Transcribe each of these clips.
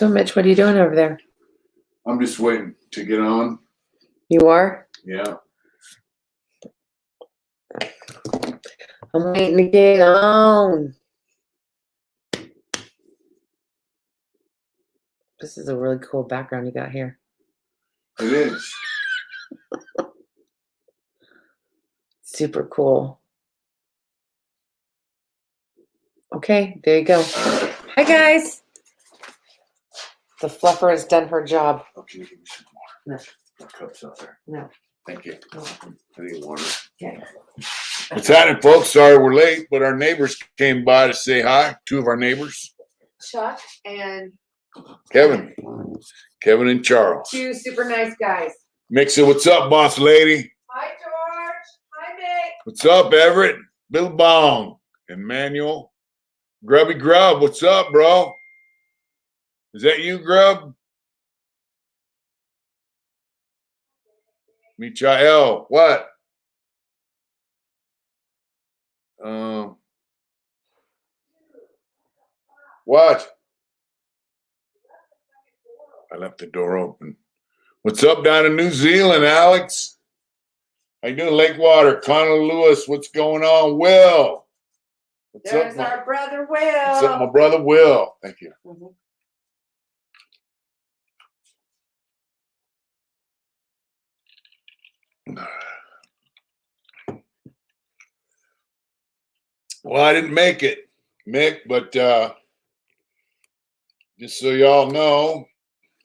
So, Mitch, what are you doing over there? I'm just waiting to get on. You are? Yeah. I'm waiting to get on. This is a really cool background you got here. It is. Super cool. Okay, there you go. Hi, guys. The fluffer has done her job. Oh, can you give me some No. water? My cup's out there. No. Thank you. You're welcome. I need water. Okay. What's happening, folks? Sorry we're late, but our neighbors came by to say hi. Two of our neighbors. Chuck and Kevin and Charles. two super nice guys. Mixa, what's up, boss lady? Hi, George. Hi, Mick. What's up, Everett? Bill Bong. Emmanuel. Grubby Grub, what's up, bro? Is that you, Grub? Michael, what? What? I left the door open. What's up down in New Zealand, Alex? How you doing, Lakewater? Connor Lewis, what's going on? Will. What's There's up, our brother Will. what's up, my brother Will? Thank you. Mhm. Well, I didn't make it, Mick, but just so y'all know,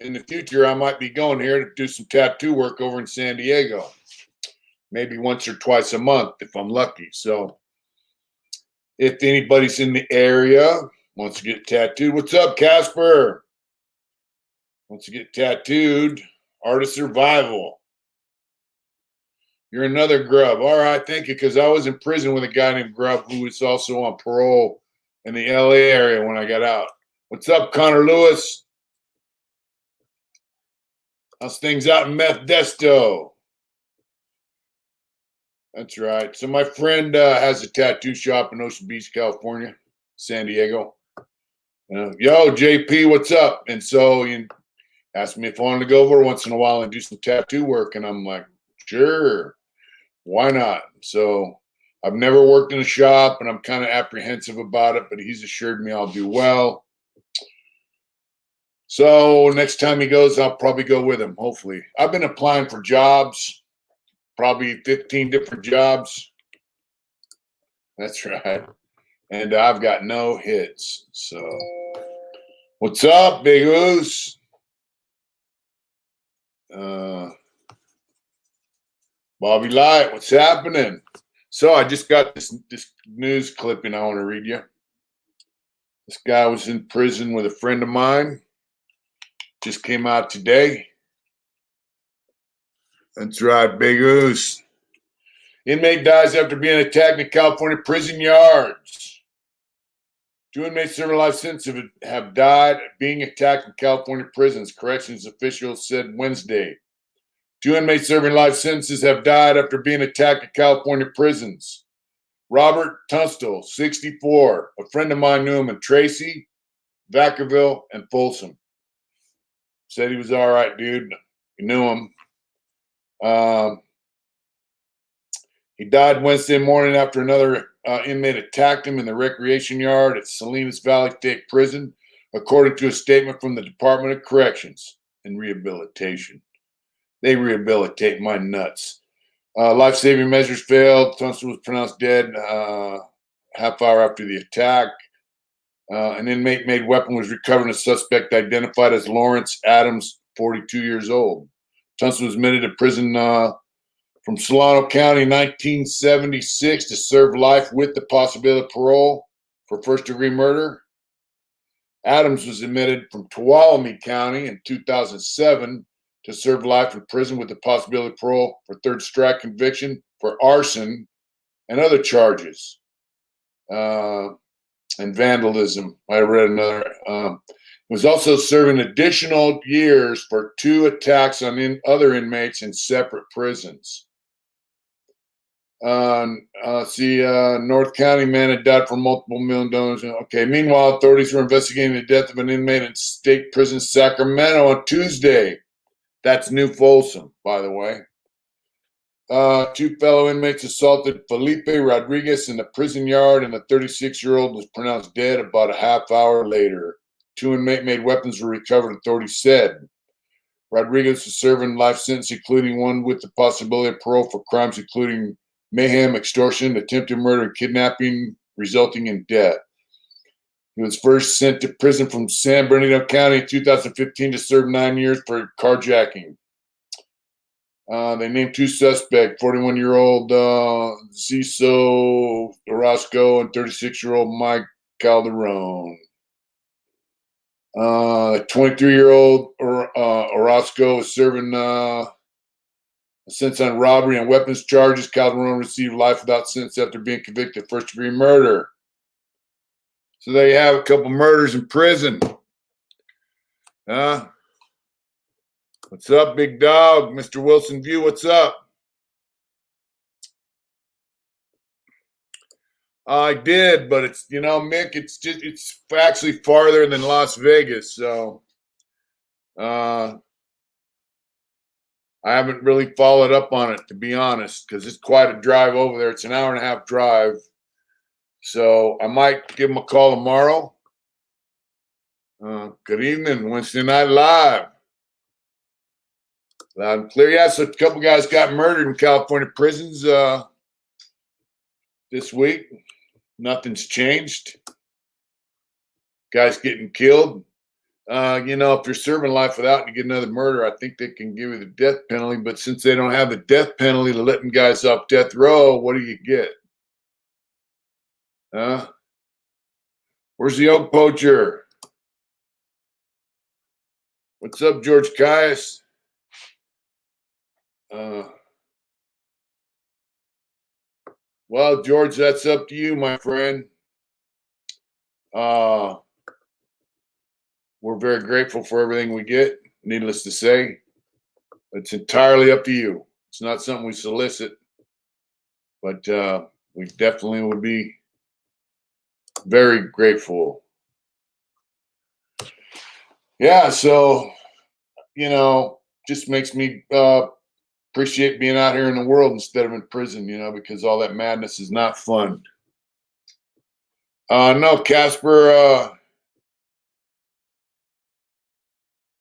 in the future, I might be going here to do some tattoo work over in San Diego. Maybe once or twice a month if I'm lucky. So if anybody's in the area, wants to get tattooed, what's up, Casper? Wants to get tattooed, Artist Survival. You're another Grub. All right, thank you, because I was in prison with a guy named Grub who was also on parole in the LA area when I got out. What's up, Connor Lewis? How's things out in Modesto? That's right. So my friend has a tattoo shop in Ocean Beach, California, San Diego. Yo, JP, what's up? And so he asked me if I wanted to go over once in a while and do some tattoo work. And I'm like, sure, why not? So I've never worked in a shop and I'm kind of apprehensive about it, but he's assured me I'll do well. So next time he goes, I'll probably go with him, hopefully. I've been applying for jobs, probably 15 different jobs. That's right. And I've got no hits. So what's up, Big Oos? Bobby Light, what's happening? So I just got this news clipping I want to read you. This guy was in prison with a friend of mine. Just came out today. That's right, Big Oos. Inmate dies after being attacked in California prison yards. 2 inmates serving life sentences have died being attacked in California prisons, corrections officials said Wednesday. 2 inmates serving life sentences have died after being attacked in California prisons. Robert Tunstall, 64, a friend of mine knew him in Tracy, Vacaville, and Folsom. Said he was all right, dude. You knew him. He died Wednesday morning after another inmate attacked him in the recreation yard at Salinas Valley State Prison, according to a statement from the Department of Corrections and Rehabilitation. They rehabilitate my nuts. Life-saving measures failed. Tunstall was pronounced dead half hour after the attack. An inmate-made weapon was recovered and a suspect identified as Lawrence Adams, 42 years old. Tunstall was admitted to prison from Solano County in 1976 to serve life with the possibility of parole for first-degree murder. Adams was admitted from Tuolumne County in 2007 to serve life in prison with the possibility of parole for third strike conviction for arson and other charges. And vandalism. I read another. Was also serving additional years for 2 attacks on other inmates in separate prisons. North County man had died from multiple million dollars. Okay. Meanwhile, authorities were investigating the death of an inmate in state prison Sacramento on Tuesday. That's New Folsom, by the way. Two fellow inmates assaulted Felipe Rodriguez in the prison yard, and the 36-year-old was pronounced dead about a half hour later. Two inmate-made weapons were recovered, authorities said. Rodriguez was serving life sentence, including one with the possibility of parole for crimes including mayhem, extortion, attempted murder, and kidnapping, resulting in death. He was first sent to prison from San Bernardino County in 2015 to serve 9 years for carjacking. They named two suspects, 41-year-old Ciso Orozco and 36-year-old Mike Calderon. 23-year-old Orozco was serving a sentence on robbery and weapons charges. Calderon received life without sentence after being convicted of first-degree murder. So there you have a couple murders in prison. What's up, big dog? Mr. Wilson View, what's up? I did, but it's, Mick, it's actually farther than Las Vegas. So I haven't really followed up on it, to be honest, because it's quite a drive over there. It's an hour and a half drive. So I might give him a call tomorrow. Good evening, Wednesday Night Live. Loud and clear. Yeah, so a couple guys got murdered in California prisons this week. Nothing's changed. Guys getting killed. If you're serving life without and you get another murder, I think they can give you the death penalty. But since they don't have the death penalty to letting guys off death row, what do you get? Where's the oak poacher? What's up, George Caius? Well, George, that's up to you, my friend. We're very grateful for everything we get, needless to say. It's entirely up to you. It's not something we solicit, but we definitely would be very grateful. Yeah, so, just makes me appreciate being out here in the world instead of in prison, because all that madness is not fun. No, Casper,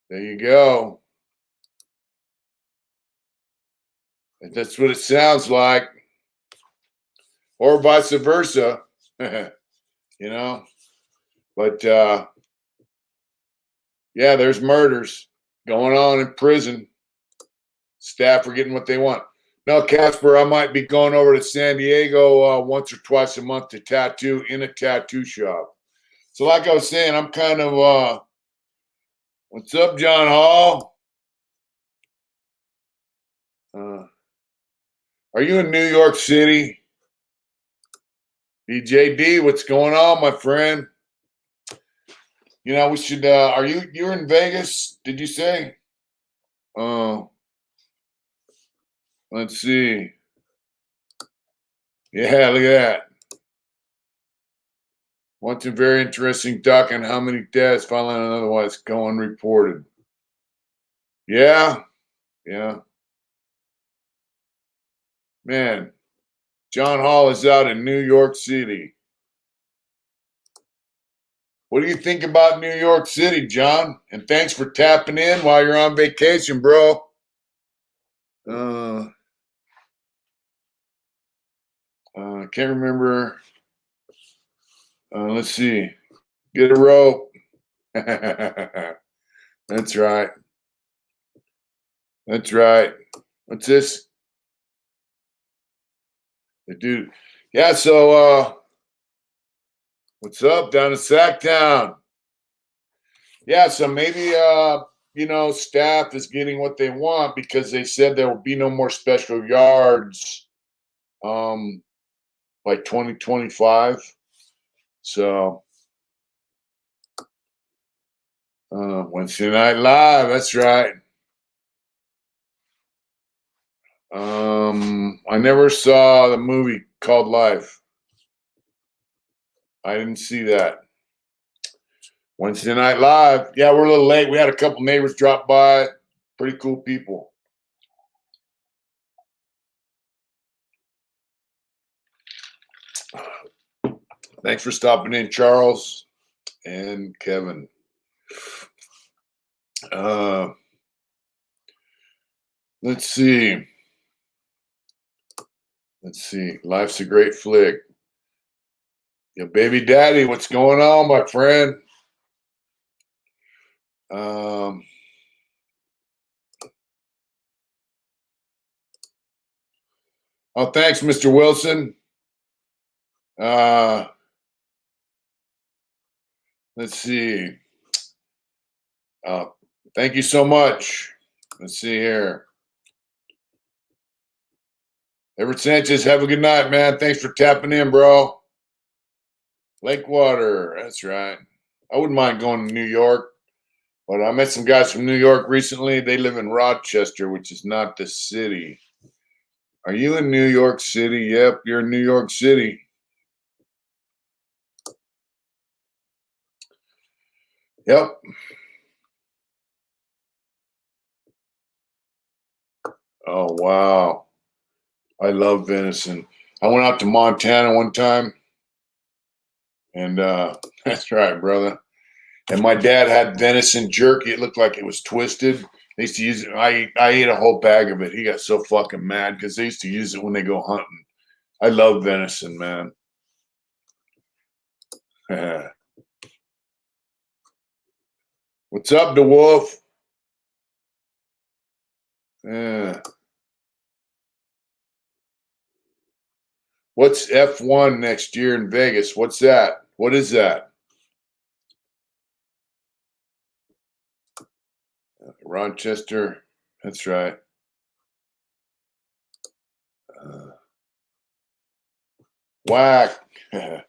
there you go. That's what it sounds like. Or vice versa, But, yeah, there's murders going on in prison. Staff are getting what they want. No, Casper, I might be going over to San Diego once or twice a month to tattoo in a tattoo shop. So like I was saying, I'm kind of, what's up, John Hall? Are you in New York City? BJD, what's going on, my friend? We should, you're in Vegas, did you say? Let's see. Yeah, look at that. What's a very interesting doc on how many deaths following and otherwise go unreported. Yeah. Man, John Hall is out in New York City. What do you think about New York City, John? And thanks for tapping in while you're on vacation, bro. Can't remember. Let's see. Get a rope. That's right. What's this? The dude. Yeah, so what's up down in Sacktown? Yeah, so maybe staff is getting what they want because they said there will be no more special yards by 2025. So Wednesday Night Live, that's right. I never saw the movie called Life. I didn't see that. Wednesday Night Live. Yeah, we're a little late. We had a couple neighbors drop by. Pretty cool people. Thanks for stopping in, Charles and Kevin. Let's see. Life's a great flick. Yeah, baby daddy, what's going on, my friend? Oh, thanks, Mr. Wilson. Let's see. Thank you so much. Let's see here. Everett Sanchez, have a good night, man. Thanks for tapping in, bro. Lakewater, that's right. I wouldn't mind going to New York, but I met some guys from New York recently. They live in Rochester, which is not the city. Are you in New York City? Yep, you're in New York City. Yep. Oh, wow. I love venison. I went out to Montana one time, and that's right, brother. And my dad had venison jerky. It looked like it was twisted. They used to use it. I ate a whole bag of it. He got so fucking mad because they used to use it when they go hunting. I love venison, man. What's up, DeWolf? Yeah. What's F1 next year in Vegas? What's that? What is that? Rochester. That's right. Whack. Yeah,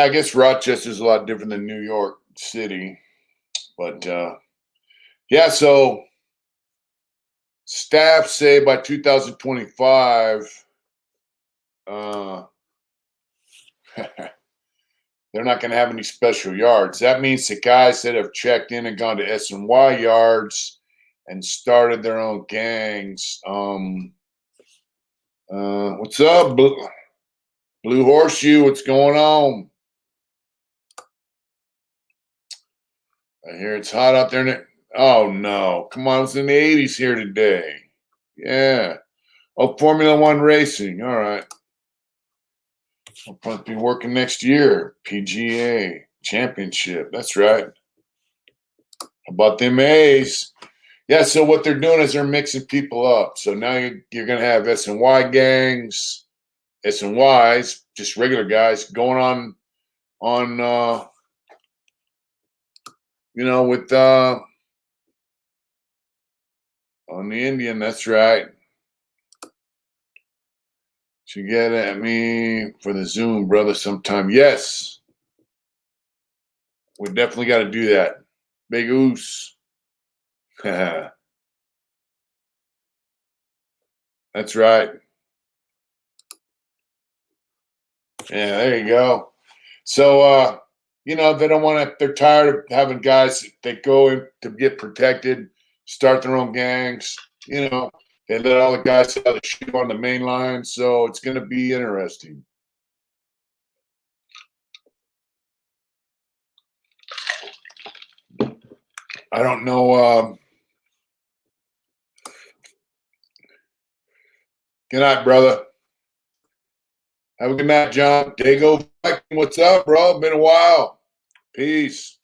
I guess Rochester's a lot different than New York City. But yeah, so staff say by 2025, they're not going to have any special yards. That means the guys that have checked in and gone to S&Y yards and started their own gangs. What's up, Blue Horseshoe? What's going on? I hear it's hot out there. Oh, no. Come on. It's in the 80s here today. Yeah. Oh, Formula One racing. All right. I'll probably be working next year. PGA Championship. That's right. How about them A's? Yeah, so what they're doing is they're mixing people up. So now you're going to have S&Y gangs, S&Ys, just regular guys going on with on the Indian. That's right. You get at me for the Zoom, brother, sometime. Yes. We definitely got to do that. Big Oos. That's right. Yeah, there you go. So, they don't want to, they're tired of having guys that go in to get protected, start their own gangs. They let all the guys out of the shoe on the main line. So it's going to be interesting. I don't know. Good night, brother. Have a good night, John. Dago, what's up, bro? Been a while. Peace.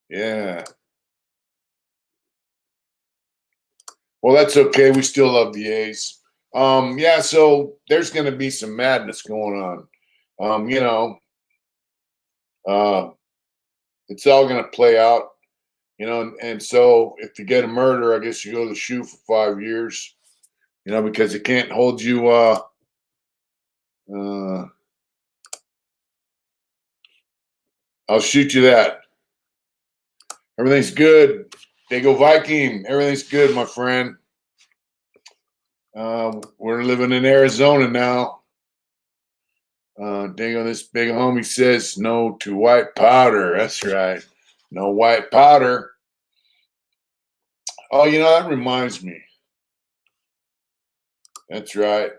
Yeah. Well, that's okay. We still love the A's. Yeah, so there's going to be some madness going on. It's all going to play out, and so if you get a murder, I guess you go to the shoe for 5 years, because it can't hold you I'll shoot you that. Everything's good. They go Viking. Everything's good, my friend. We're living in Arizona now. Dingo, this big homie says no to white powder. That's right. No white powder. Oh, you know, that reminds me. That's right.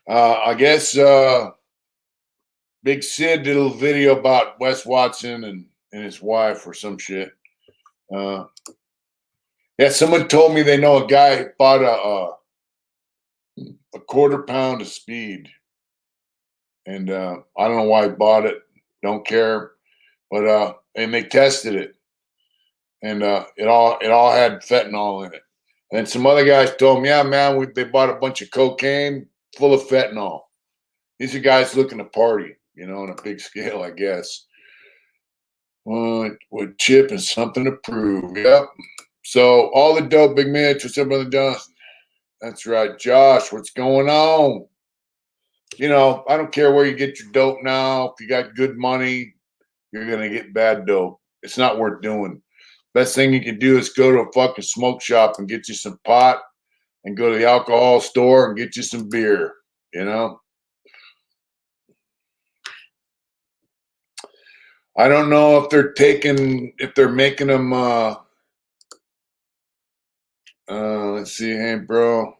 I guess Big Sid did a little video about Wes Watson and his wife or some shit. Yeah, someone told me they know a guy who bought a quarter pound of speed. And I don't know why he bought it. Don't care. But and they tested it. And it all had fentanyl in it. And some other guys told me, yeah, man, they bought a bunch of cocaine full of fentanyl. These are guys looking to party, you know, on a big scale, I guess. With Chip and something to prove. Yep. So all the dope, Big Mitch. What's up, Brother Johnson? That's right. Josh, what's going on? You know, I don't care where you get your dope now. If you got good money, you're going to get bad dope. It's not worth doing. Best thing you can do is go to a fucking smoke shop and get you some pot and go to the alcohol store and get you some beer, you know? I don't know if they're making them, let's see, hey, bro.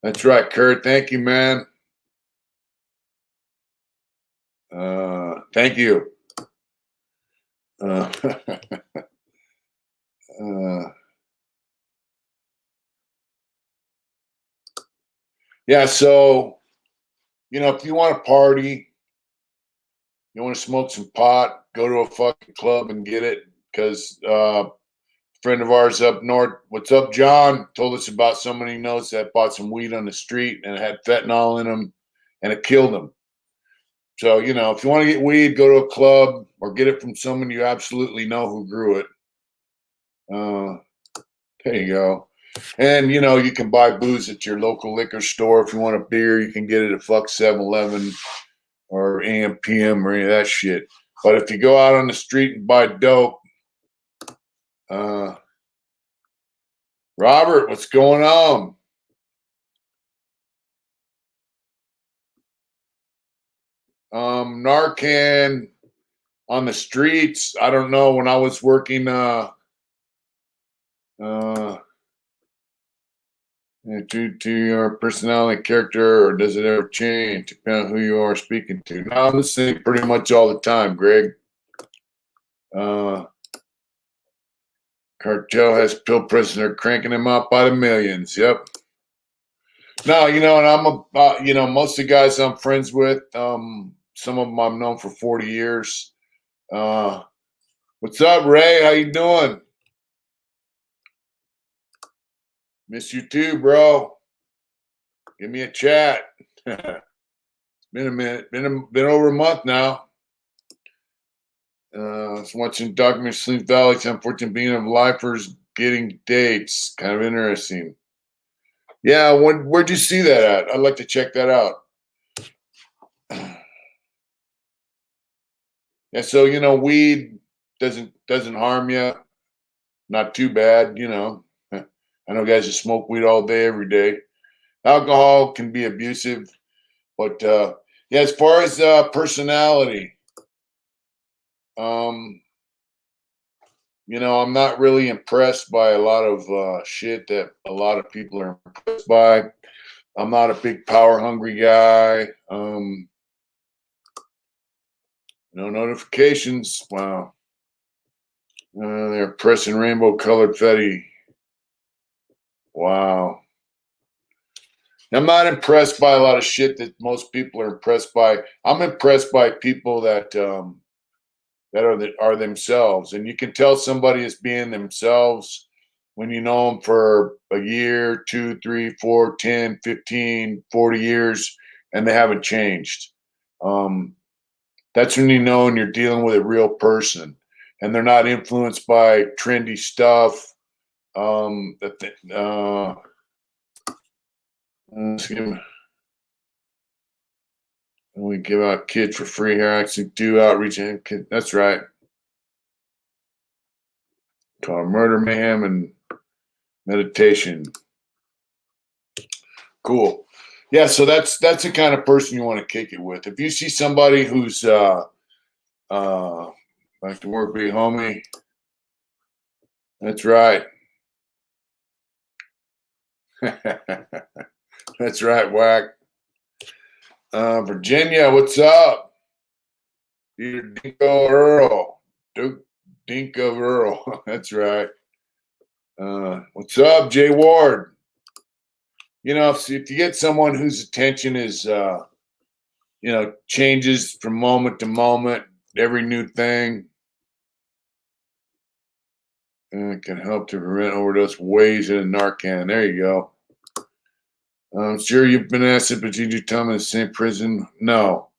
That's right, Kurt. Thank you, man. Thank you. Yeah, so, you know, if you want to party, you want to smoke some pot, go to a fucking club and get it. Because a friend of ours up north, what's up, John, told us about somebody he knows that bought some weed on the street and it had fentanyl in them and it killed him. So, you know, if you want to get weed, go to a club or get it from someone you absolutely know who grew it. There you go. And, you know, you can buy booze at your local liquor store. If you want a beer, you can get it at fuck 7-Eleven or AM, PM or any of that shit. But if you go out on the street and buy dope, Robert, what's going on? Narcan on the streets. I don't know. When I was working due to your personality, character, or does it ever change depending on who you are speaking to? No, I'm listening pretty much all the time, Greg. Cartel has pill prisoner cranking him out by the millions. Yep. No, you know, and I'm you know, most of the guys I'm friends with, some of them I've known for 40 years. What's up, Ray? How you doing? Miss you too, bro. Give me a chat. It's been a minute. Been over a month now. I was watching documentary Sleep Valley, 10-14 being of lifers getting dates. Kind of interesting. Yeah, where'd you see that at? I'd like to check that out. Yeah, so you know, weed doesn't harm you. Not too bad, you know. I know guys that smoke weed all day, every day. Alcohol can be abusive, but yeah, as far as personality, you know, I'm not really impressed by a lot of shit that a lot of people are impressed by. I'm not a big power hungry guy. No notifications. Wow. They're pressing rainbow colored Fetty. Wow. I'm not impressed by a lot of shit that most people are impressed by. I'm impressed by people that are themselves, and you can tell somebody is being themselves when you know them for a year, 2, 3, 4, 10, 15, 40 years, and they haven't changed. That's when you know and you're dealing with a real person, and they're not influenced by trendy stuff. let's we give out kids for free here. Actually, do outreach. That's right. Called Murder, Mayhem, and Meditation. Cool. Yeah, so that's the kind of person you want to kick it with. If you see somebody who's like to work with homie, that's right. That's right, Whack. Virginia, what's up? Peter Dinko Earl. Duke Dinko Earl. That's right. What's up, Jay Ward? You know, if you get someone whose attention is, changes from moment to moment, every new thing, it can help to prevent overdose ways in a Narcan. There you go. I'm sure you've been asked, but did you tell them in the same prison? No.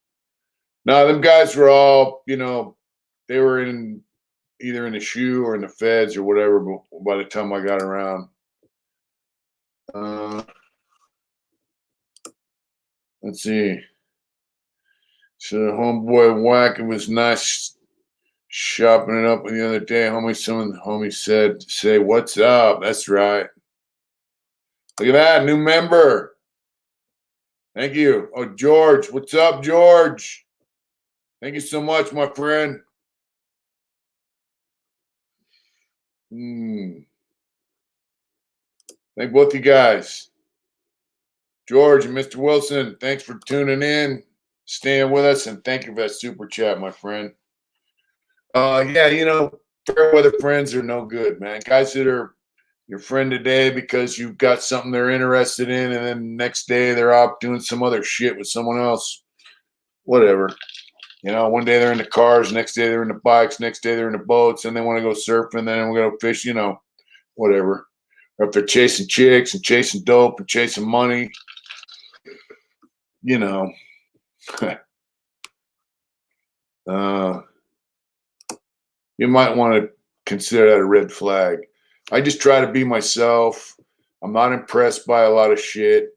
No, them guys were all, they were either in the SHU or in the feds or whatever by the time I got around. Let's see. So the homeboy Whack, it was nice shopping it up the other day. Someone the homie said, say, what's up? That's right. Look at that, new member. Thank you. Oh, George. What's up, George? Thank you so much, my friend. Thank both you guys. George and Mr. Wilson, thanks for tuning in, staying with us, and thank you for that super chat, my friend. Yeah, fair weather friends are no good, man. Guys that are your friend today because you've got something they're interested in, and then the next day they're out doing some other shit with someone else. Whatever. One day they're in the cars, next day they're in the bikes, next day they're in the boats, and they want to go surfing, then we're going to fish, whatever. Or if they're chasing chicks and chasing dope and chasing money, you might want to consider that a red flag. I just try to be myself. I'm not impressed by a lot of shit.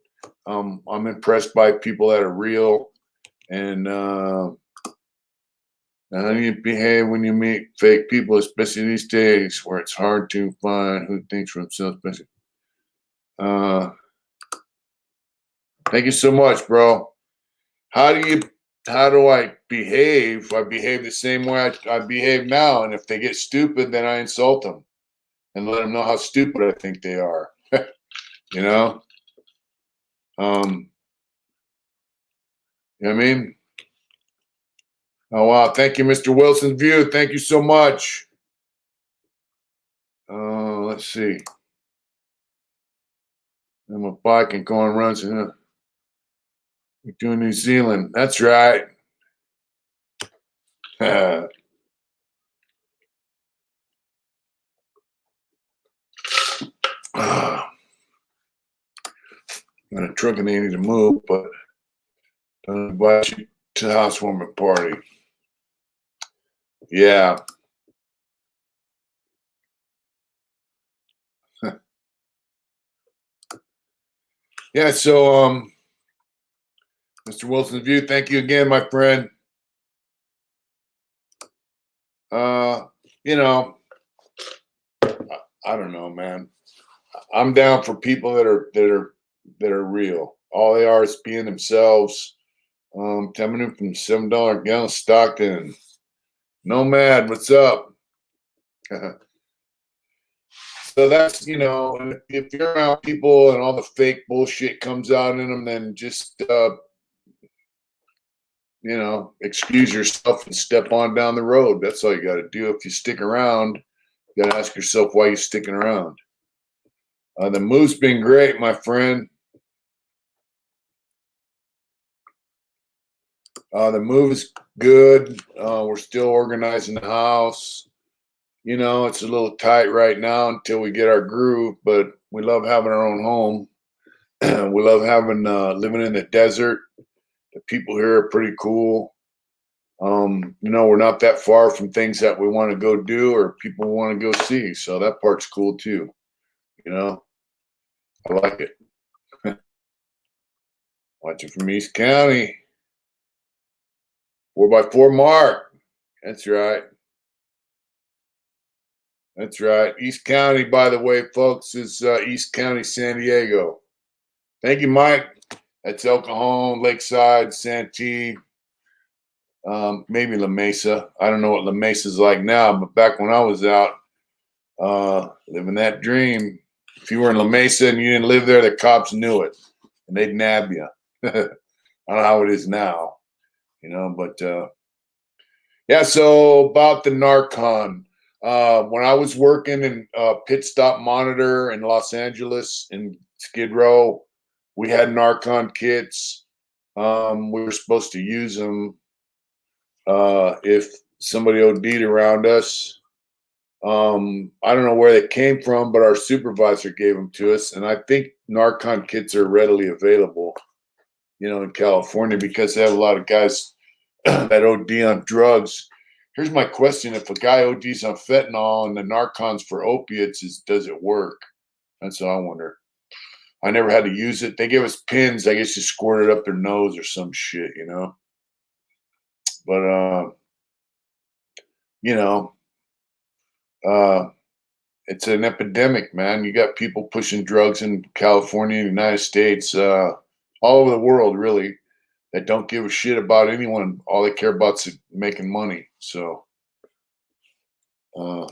I'm impressed by people that are real. And how do you behave when you meet fake people, especially these days where it's hard to find who thinks for themselves? Thank you so much, bro. How do I behave? I behave the same way I behave now. And if they get stupid, then I insult them and let them know how stupid I think they are. You know what I mean? Oh, wow. Thank you, Mr. Wilson View. Thank you so much. Let's see. I'm a bike and going runs. We're doing New Zealand. That's right. I'm in a truck and they need to move, but don't invite you to the housewarming party. Yeah. Yeah, so Mr. Wilson's View, thank you again, my friend. I don't know, man. I'm down for people that are real. All they are is being themselves. Coming in from $7 gallon Stockton. Nomad, what's up? So that's, if you're around people and all the fake bullshit comes out in them, then just, excuse yourself and step on down the road. That's all you got to do. If you stick around, you got to ask yourself why you're sticking around. The move's been great, my friend. The move is good. We're still organizing the house. It's a little tight right now until we get our groove, but we love having our own home. We love having living in the desert. The people here are pretty cool. We're not that far from things that we want to go do or people want to go see. So that part's cool too. You know, I like it. Watching from East County. 4x4 Mark. That's right. That's right. East County, by the way, folks, is East County, San Diego. Thank you, Mike. That's El Cajon, Lakeside, Santee, maybe La Mesa. I don't know what La Mesa's like now, but back when I was out living that dream, if you were in La Mesa and you didn't live there, the cops knew it and they'd nab you. I don't know how it is now, but yeah, so about the Narcan. When I was working in Pit Stop Monitor in Los Angeles in Skid Row, we had Narcan kits. We were supposed to use them if somebody OD'd around us. I don't know where they came from, but our supervisor gave them to us. And I think Narcan kits are readily available, in California because they have a lot of guys that OD on drugs. Here's my question. If a guy ODs on fentanyl and the Narcan's for opiates, does it work? That's what I wonder. I never had to use it. They gave us pins. I guess you squirt it up their nose or some shit, But, it's an epidemic, man. You got people pushing drugs in California, United States, all over the world, really, that don't give a shit about anyone. All they care about is making money. So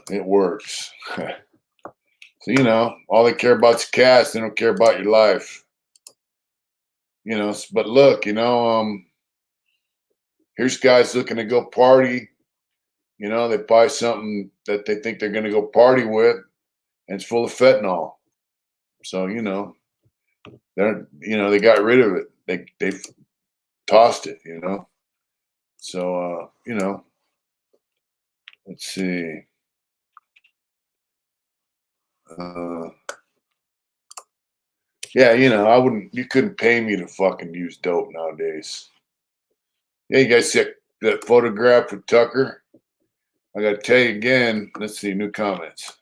it works. So, all they care about is cash. They don't care about your life. But look, here's guys looking to go party. They buy something that they think they're going to go party with, and it's full of fentanyl. So, they got rid of it. They tossed it, So, let's see. Yeah, you couldn't pay me to fucking use dope nowadays. Yeah, you guys see that photograph with Tucker? I got to tell you again, let's see, new comments.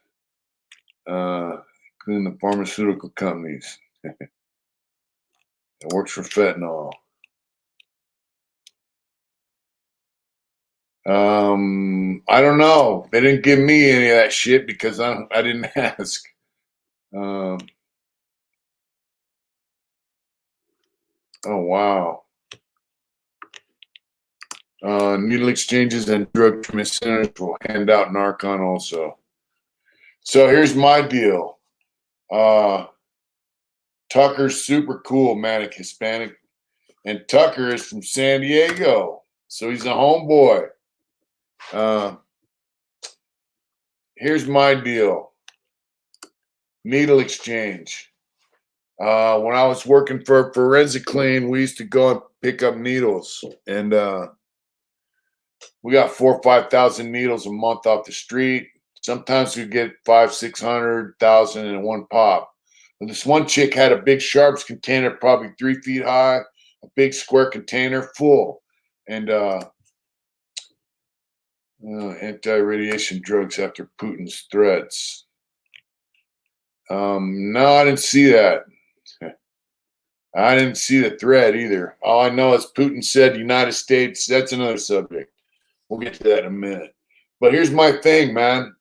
Including the pharmaceutical companies. It works for fentanyl. I don't know. They didn't give me any of that shit because I didn't ask. Oh wow. Needle exchanges and drug treatment centers will hand out Narcan also. So here's my deal. Tucker's super cool, manic Hispanic, and Tucker is from San Diego, so he's a homeboy. Here's my deal. Needle exchange. When I was working for Forensic Clean, we used to go and pick up needles, and we got 4,000 or 5,000 needles a month off the street. Sometimes we get 500,000-600,000 in one pop. And this one chick had a big sharps container, probably 3 feet high, a big square container full, and anti-radiation drugs after Putin's threats. No, I didn't see that. I didn't see the threat either. All I know is Putin said United States. That's another subject. We'll get to that in a minute. But here's my thing, man.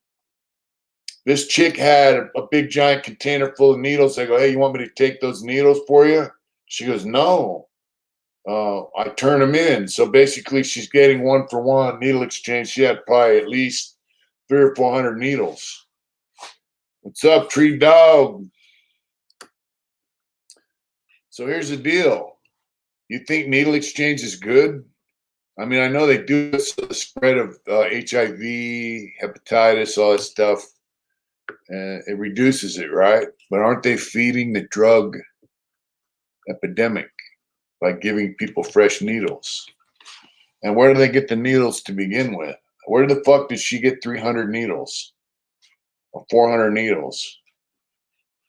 This chick had a big giant container full of needles. I go, hey, you want me to take those needles for you? She goes, no. I turn them in. So basically, she's getting 1-for-1 needle exchange. She had probably at least 300 or 400 needles. What's up, Tree Dog? So here's the deal. You think needle exchange is good? I mean, I know they do this for the spread of HIV, hepatitis, all that stuff. It reduces it, right? But aren't they feeding the drug epidemic by giving people fresh needles? And where do they get the needles to begin with? Where the fuck did she get 300 needles or 400 needles?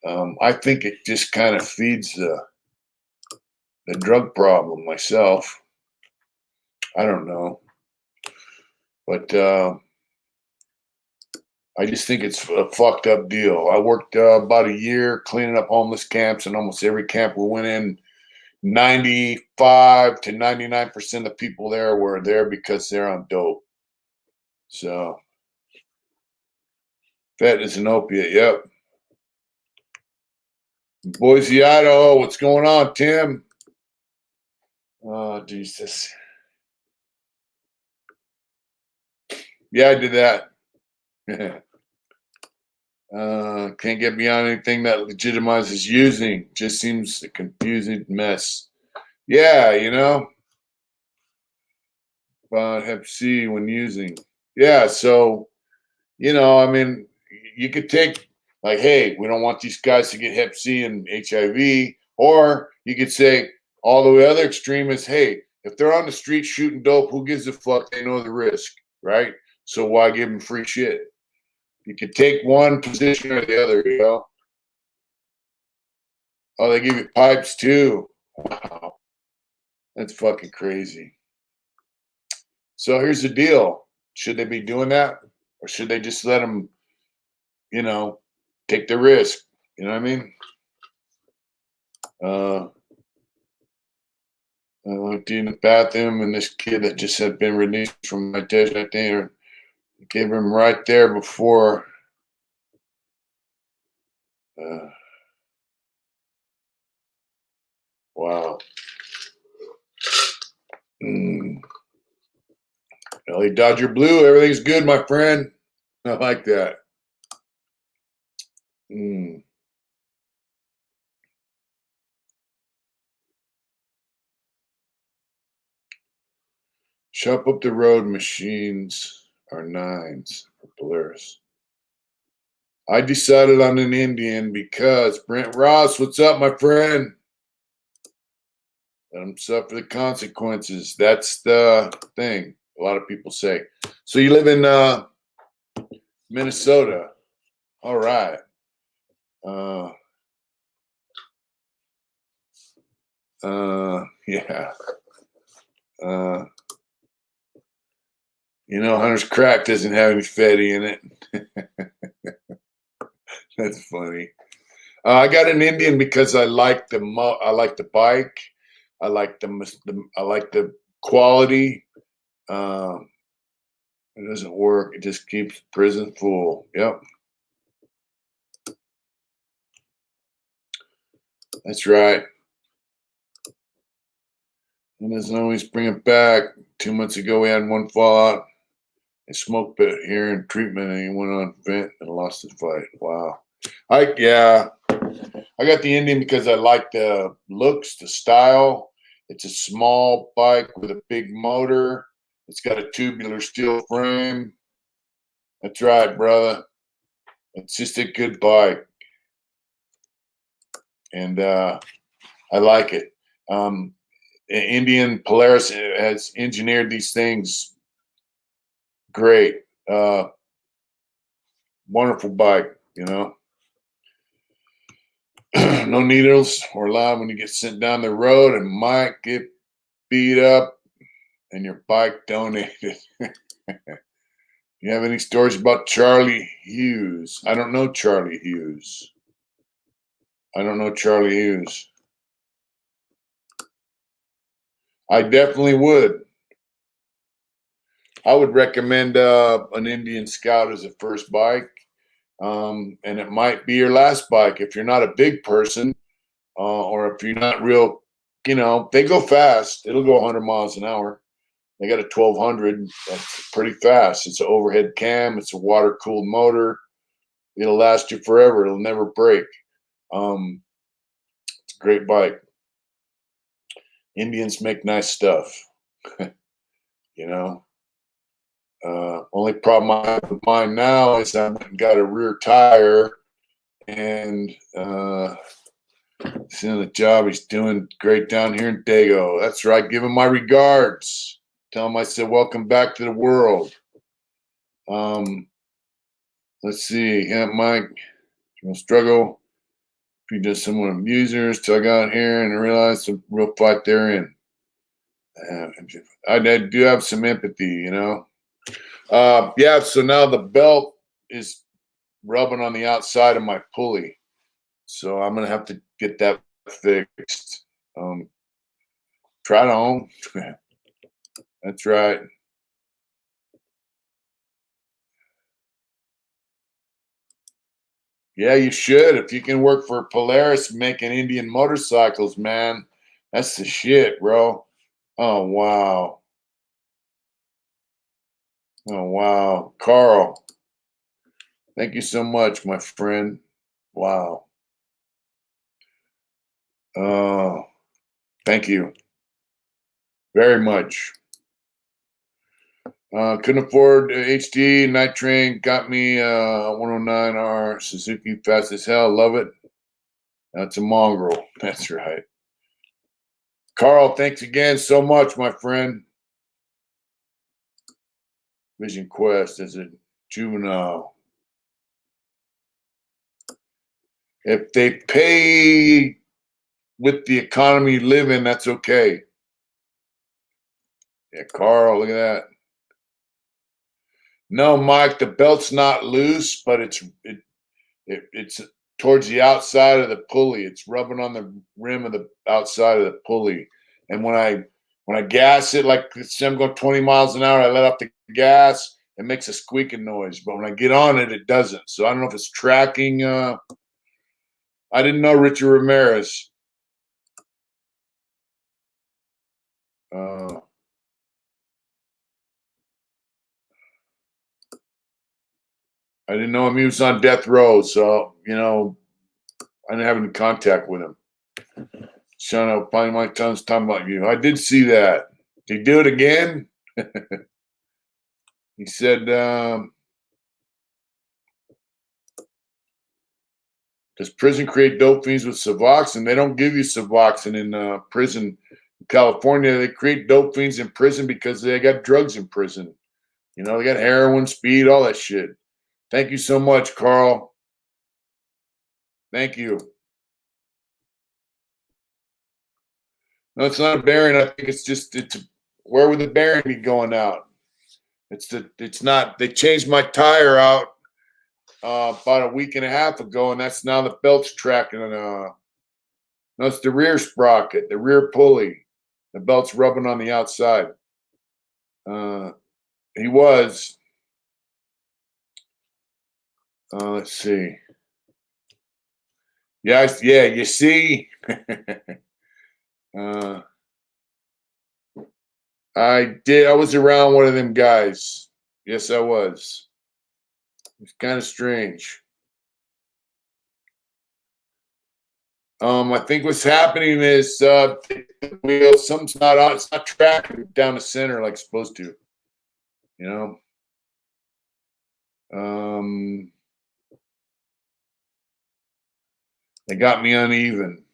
I think it just kind of feeds the drug problem myself. I don't know. But I just think it's a fucked up deal. I worked about a year cleaning up homeless camps, and almost every camp we went in, 95 to 99% of people there were there because they're on dope. So, fat is an opiate. Yep. Boise, Idaho. What's going on, Tim? Oh, Jesus. Yeah, I did that. Can't get beyond anything that legitimizes using. Just seems a confusing mess. Yeah, you know, Hep C when using. Yeah, so, you know, I mean, you could take, like, hey, we don't want these guys to get Hep C and HIV. Or you could say, all the other extreme is, hey, if they're on the street shooting dope, who gives a fuck? They know the risk, right? So why give them free shit? You could take one position or the other, you know? Oh, they give you pipes too. Wow. That's fucking crazy. So here's the deal. Should they be doing that? Or should they just let them, you know, take the risk? You know what I mean? I looked in the bathroom, and this kid that just had been released from my test, I think, gave him right there before. Wow. LA Dodger Blue, everything's good, my friend. I like that. Shop up the road machines are 9s for Polaris. I decided on an Indian because Brent Ross, what's up, my friend? Let them suffer the consequences. That's the thing. A lot of people say. So you live in Minnesota. All right. Yeah. You know, Hunter's Crack doesn't have any fatty in it. That's funny. I got an Indian because I like the bike. I like the quality. It doesn't work. It just keeps the prison full. Yep. That's right. And doesn't always bring it back. 2 months ago, we had one fallout. A smoke pit here in treatment, and he went on vent and lost his fight. Wow. I got the Indian because I like the looks, the style. It's a small bike with a big motor. It's got a tubular steel frame. That's right, brother. It's just a good bike. And I like it. Indian Polaris has engineered these things great. Wonderful bike, you know. No needles or allowed when you get sent down the road and might get beat up and your bike donated. You have any stories about Charlie Hughes? I don't know Charlie Hughes. I definitely would. I would recommend an Indian Scout as a first bike. And it might be your last bike if you're not a big person or if you're not real, you know, they go fast. It'll go 100 miles an hour. They got a 1200. That's pretty fast. It's an overhead cam. It's a water cooled motor. It'll last you forever. It'll never break. It's a great bike. Indians make nice stuff. You know. Only problem I have with mine now is I got a rear tire, and seeing the job he's doing great down here in Dago. That's right. Give him my regards. Tell him I said welcome back to the world. Let's see. Yeah, Mike, you'll struggle. If you just some of the users till I got here and I realized the real fight they're in. I do have some empathy, you know. Yeah, so now the belt is rubbing on the outside of my pulley. So I'm gonna have to get that fixed. Try to home. That's right. Yeah, you should. If you can work for Polaris making Indian motorcycles, man, that's the shit, bro. Oh wow. Oh wow. Carl, thank you so much, my friend. Wow. Oh, thank you very much. Couldn't afford HD. Night Train got me 109R Suzuki, fast as hell. Love it. That's a mongrel. That's right. Carl, thanks again so much, my friend. Vision Quest as a juvenile. If they pay with the economy you live in, that's okay. Yeah, Carl, look at that. No, Mike, the belt's not loose, but it's towards the outside of the pulley. It's rubbing on the rim of the outside of the pulley. And when I gas it, like say I'm going 20 miles an hour, I let off the gas, it makes a squeaking noise. But when I get on it, it doesn't. So I don't know if it's tracking. I didn't know Richard Ramirez. I didn't know him. He was on death row, so I didn't have any contact with him. Shut up, probably my tongue's talking about you. I did see that. Did he do it again? He said, does prison create dope fiends with Suboxone? They don't give you Suboxone in prison in California. They create dope fiends in prison because they got drugs in prison. They got heroin, speed, all that shit. Thank you so much, Carl. Thank you. No, it's not a bearing. I think it's where would the bearing be going out? It's not. They changed my tire out about a week and a half ago, and that's now the belt's tracking. No, it's the rear sprocket, the rear pulley. The belt's rubbing on the outside. He was. Let's see. Yeah, you see. I did. I was around one of them guys. Yes, I was. It's kind of strange. I think what's happening is the wheel, something's not on. It's not tracking down the center like it's supposed to. They got me uneven.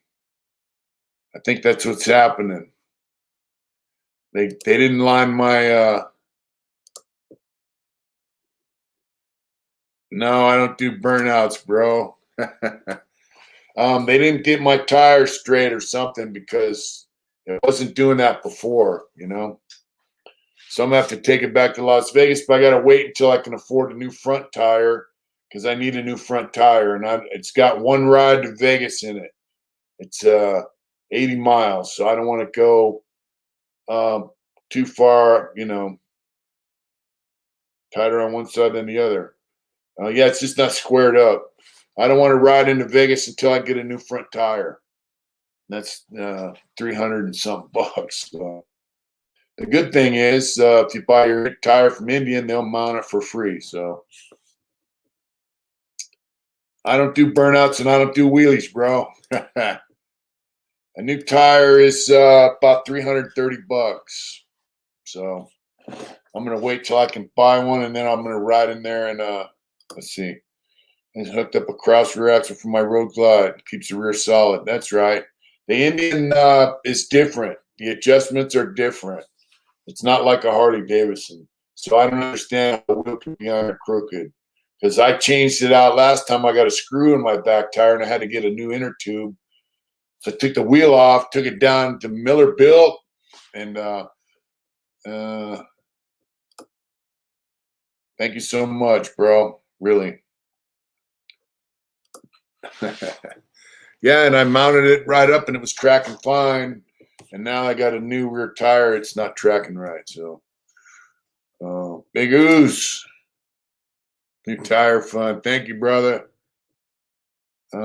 I think that's what's happening. They didn't line my. No, I don't do burnouts, bro. They didn't get my tire straight or something because it wasn't doing that before, So I'm gonna have to take it back to Las Vegas, but I gotta wait until I can afford a new front tire because I need a new front tire, and it's got one ride to Vegas in it. It's 80 miles, so I don't want to go too far, tighter on one side than the other. Yeah, it's just not squared up. I don't want to ride into Vegas until I get a new front tire. That's 300 and something bucks. So. The good thing is, if you buy your tire from Indian, they'll mount it for free. So I don't do burnouts and I don't do wheelies, bro. A new tire is about 330 bucks. So I'm gonna wait till I can buy one, and then I'm gonna ride in there and let's see. And hooked up a cross rear axle for my Road Glide. Keeps the rear solid. That's right. The Indian is different. The adjustments are different. It's not like a Harley Davidson. So I don't understand how the wheel can be on a crooked. Because I changed it out last time. I got a screw in my back tire and I had to get a new inner tube. So I took the wheel off, took it down to Miller Built, and thank you so much, bro. Really. Yeah, and I mounted it right up and it was tracking fine. And now I got a new rear tire. It's not tracking right. So, Big Oos, new tire fun. Thank you, brother. I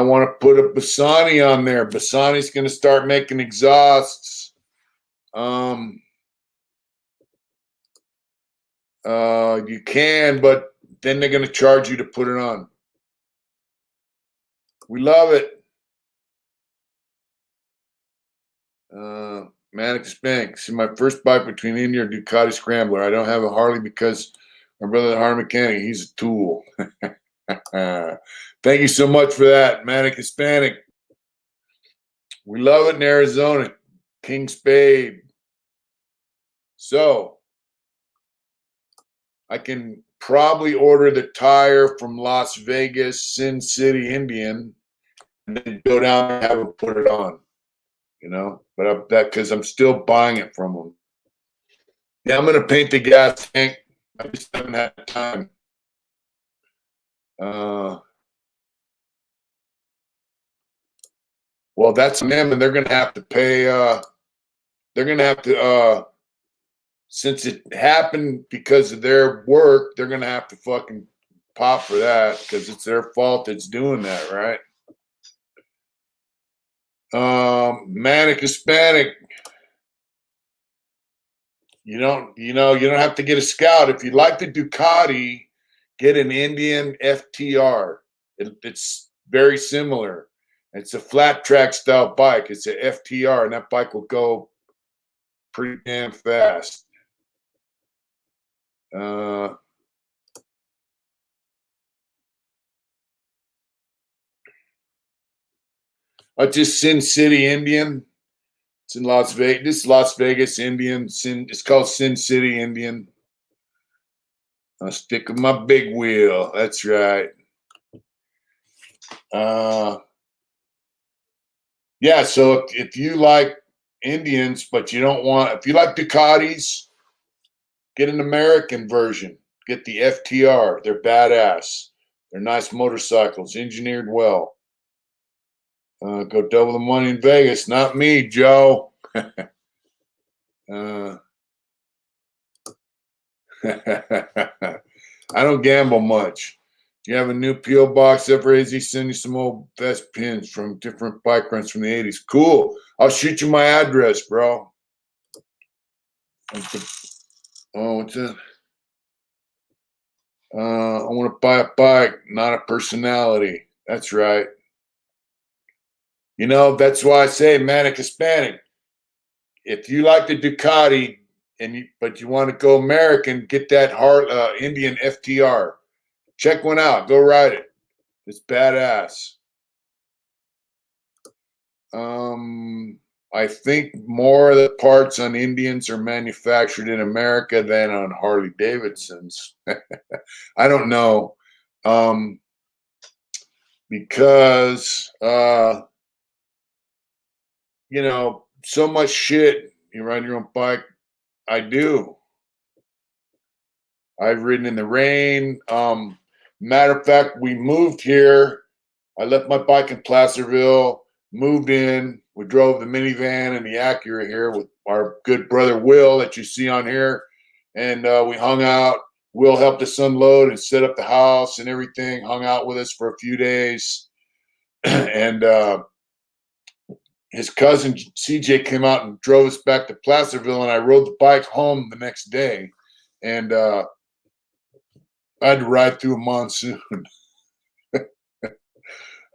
want to put a Bassani on there. Bassani's going to start making exhausts. You can, but then they're going to charge you to put it on. We love it. Manic Spank. See, my first bike between India and Ducati Scrambler. I don't have a Harley because my brother, the Harley mechanic, he's a tool. Thank you so much for that, Manic Hispanic. We love it in Arizona. King Spade. So, I can probably order the tire from Las Vegas, Sin City, Indian, and then go down and have them put it on. But because I'm still buying it from them. Yeah, I'm gonna paint the gas tank. I just haven't had time. Well, that's them, and they're gonna have to pay. They're gonna have to. Since it happened because of their work, they're gonna have to fucking pop for that because it's their fault it's doing that, right? Manic Hispanic. You don't have to get a Scout. If you like the Ducati, get an Indian FTR. It's very similar. It's a flat track style bike. It's a FTR, and that bike will go pretty damn fast. Just Sin City Indian. It's in Las Vegas. This is Las Vegas Indian. It's called Sin City Indian. I'll stick with my big wheel. That's right. Yeah, so if you like Indians, but you don't want, if you like Ducatis, get an American version. Get the FTR. They're badass. They're nice motorcycles, engineered well. Go double the money in Vegas. Not me, Joe. I don't gamble much. If you have a new P.O. box ever easy, send you some old vest pins from different bike runs from the 80s. Cool. I'll shoot you my address, bro. What's that? I want to buy a bike, not a personality. That's right. That's why I say Manic Hispanic. If you like the Ducati but you want to go American, get that Indian FTR. Check one out. Go ride it. It's badass. I think more of the parts on Indians are manufactured in America than on Harley Davidsons. I don't know. Because so much shit. You ride your own bike. I do. I've ridden in the rain. Matter of fact, we moved here. I left my bike in Placerville, moved in. We drove the minivan and the Acura here with our good brother Will that you see on here. And we hung out. Will helped us unload and set up the house and everything, hung out with us for a few days. And his cousin CJ came out and drove us back to Placerville, and I rode the bike home the next day. And I had to ride through a monsoon.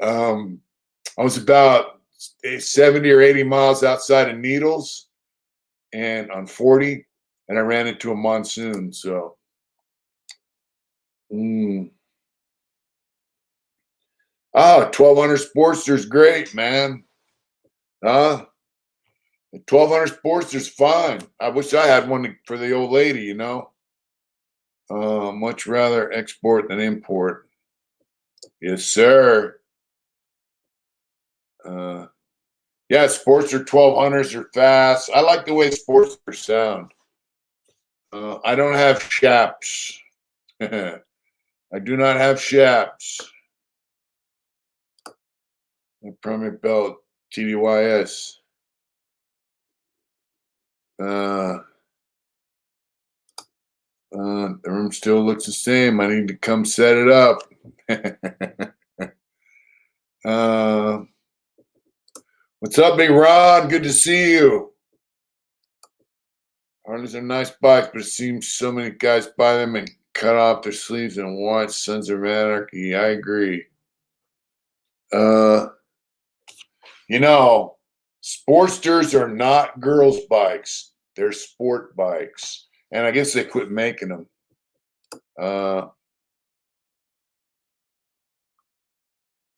I was about 70 or 80 miles outside of Needles and on 40, and I ran into a monsoon. So, 1200 Sportster's great, man. The 1200 Sportster's fine. I wish I had one for the old lady, Much rather export than import. Yes, sir. Yeah, Sportster 1200s are fast. I like the way Sportsters sound. I don't have Chaps. I do not have shaps. My permanent belt, TDYS. The room still looks the same. I need to come set it up. What's up, Big Ron? Good to see you. Harleys are nice bikes, but it seems so many guys buy them and cut off their sleeves and watch Sons of Anarchy. I agree. You know, Sportsters are not girls' bikes. They're sport bikes. And I guess they quit making them.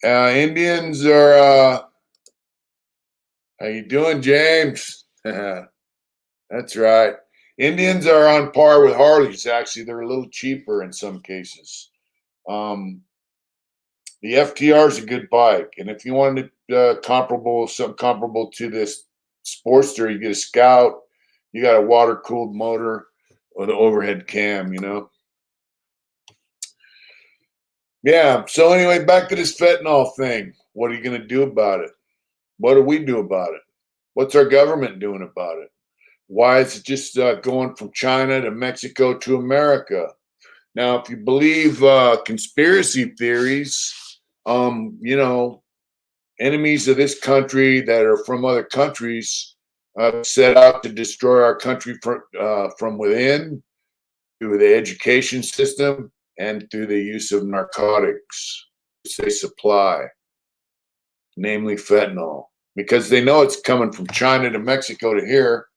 Indians are, how you doing, James? That's right. Indians are on par with Harleys, actually. They're a little cheaper in some cases. The FTR is a good bike. And if you wanted something comparable to this Sportster, you get a Scout. You got a water-cooled motor or the overhead cam, you know? Yeah. So anyway, back to this fentanyl thing. What are you going to do about it? What do we do about it? What's our government doing about it? Why is it just going from China to Mexico to America? Now, if you believe conspiracy theories, you know, enemies of this country that are from other countries set out to destroy our country from within through the education system and through the use of narcotics, which they supply, namely fentanyl, because they know it's coming from China to Mexico to here.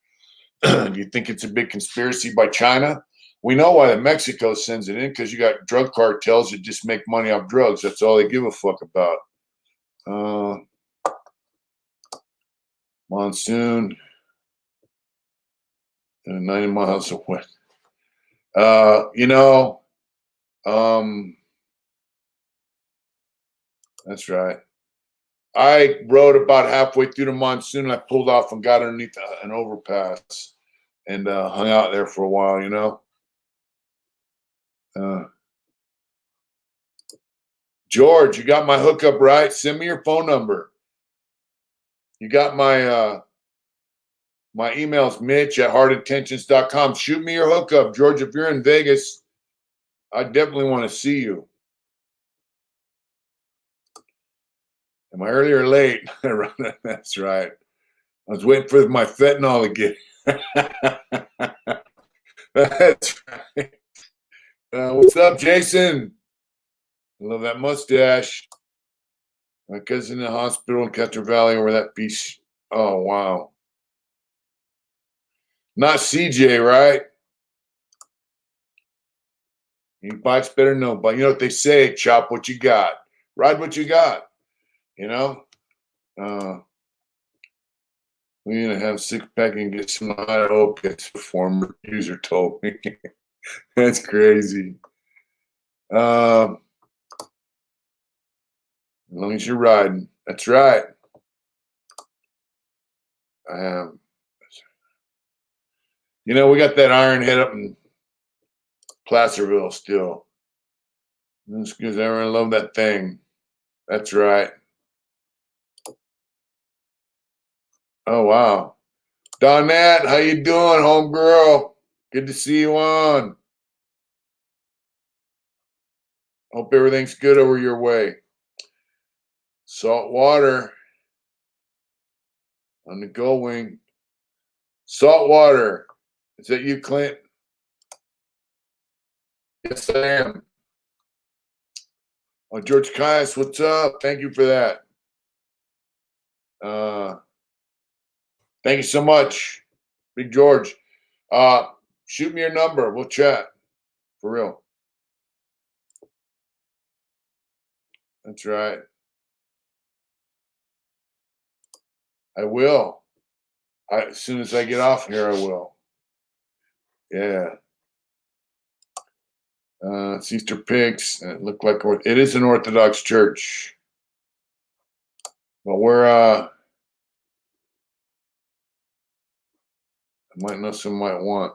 Do you think it's a big conspiracy by China? We know why Mexico sends it in, because you got drug cartels that just make money off drugs. That's all they give a fuck about. Monsoon, 90 miles away. You know, that's right. I rode about halfway through the monsoon, and I pulled off and got underneath an overpass and hung out there for a while, you know. George, you got my hookup, right? Send me your phone number. You got my my email's Mitch@hardintentions.com. Shoot me your hookup, George. If you're in Vegas, I definitely want to see you. Am I early or late? That's right. I was waiting for my fentanyl to get. That's right. What's up, Jason? I love that mustache. My cousin in the hospital in Custer Valley over that piece. Oh, wow. Not CJ, right? He bikes better than nobody. You know what they say, chop what you got. Ride what you got. You know? We're going to have 6-pack and get some higher opiates, a former user told me. That's crazy. As long as you're riding. That's right. You know, we got that iron head up in Placerville still. That's because I really love that thing. That's right. Oh, wow. Donette, how you doing, homegirl? Good to see you on. Hope everything's good over your way. Salt water on the Gull Wing. Salt water. Is that you, Clint? Yes, I am. Oh, George Caius, what's up? Thank you for that. Thank you so much, Big George. Shoot me your number. We'll chat. For real. That's right. I will. As soon as I get off here, I will. Yeah. It's Easter pigs. It looked like it is an Orthodox church. But we're I might know some might want.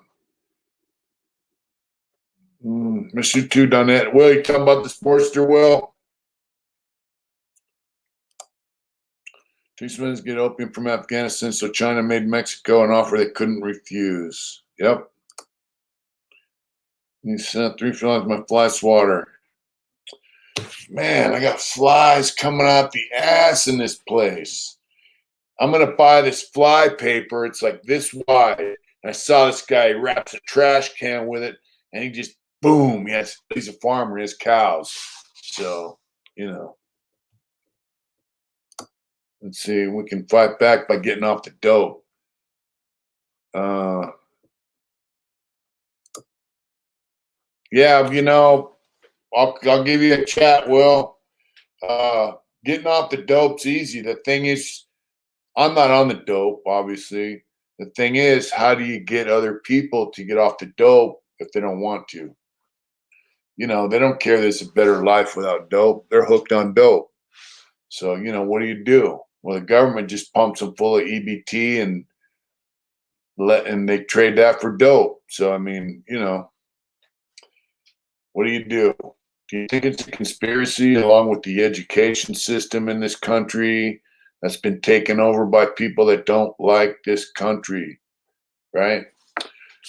Mr. Two done that. Will, you talking about the Sportster, Will? Two Smiths get opium from Afghanistan, so China made Mexico an offer they couldn't refuse. Yep. You sent 3 flies my fly swatter. Man, I got flies coming out the ass in this place. I'm going to buy this fly paper. It's like this wide. And I saw this guy, he wraps a trash can with it, and he just, boom, he's a farmer, he has cows. So, you know. Let's see, we can fight back by getting off the dope. Yeah, you know, I'll give you a chat, Will. Getting off the dope's easy. The thing is, I'm not on the dope, obviously. The thing is, how do you get other people to get off the dope if they don't want to? You know, they don't care there's a better life without dope. They're hooked on dope. So, you know, what do? Well, the government just pumps them full of EBT and they trade that for dope. So, I mean, you know, what do? Do you think it's a conspiracy along with the education system in this country that's been taken over by people that don't like this country, right?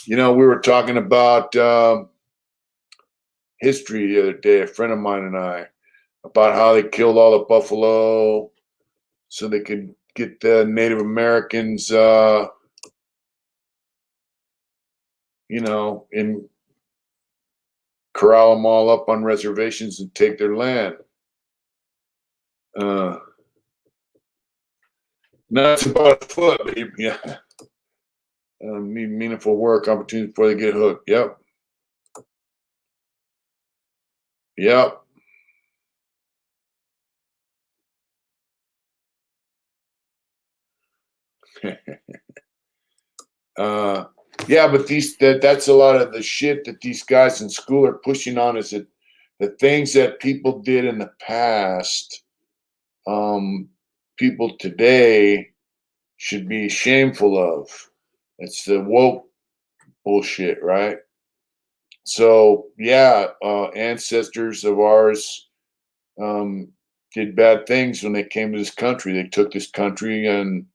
You know, we were talking about history the other day, a friend of mine and I, about how they killed all the buffalo so they could get the Native Americans, you know, and corral them all up on reservations and take their land. Not about a foot, but yeah. Need meaningful work opportunities before they get hooked. Yep. Yep. Yeah, but that's a lot of the shit that these guys in school are pushing on is that the things that people did in the past, people today should be shameful of. It's the woke bullshit, right? So yeah, ancestors of ours did bad things when they came to this country. They took this country and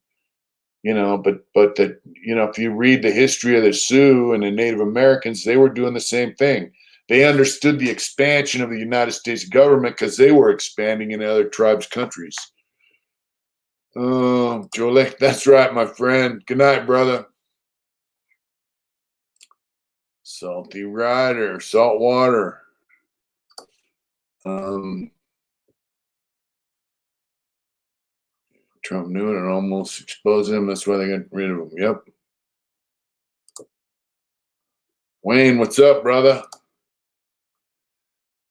you know, but the you know, if you read the history of the Sioux and the Native Americans, they were doing the same thing. They understood the expansion of the United States government because they were expanding in other tribes' countries. Oh, Jolie, that's right, my friend. Good night, brother. Salty Rider, salt water. Trump knew it and almost exposed him. That's why they got rid of him. Yep. Wayne, what's up, brother?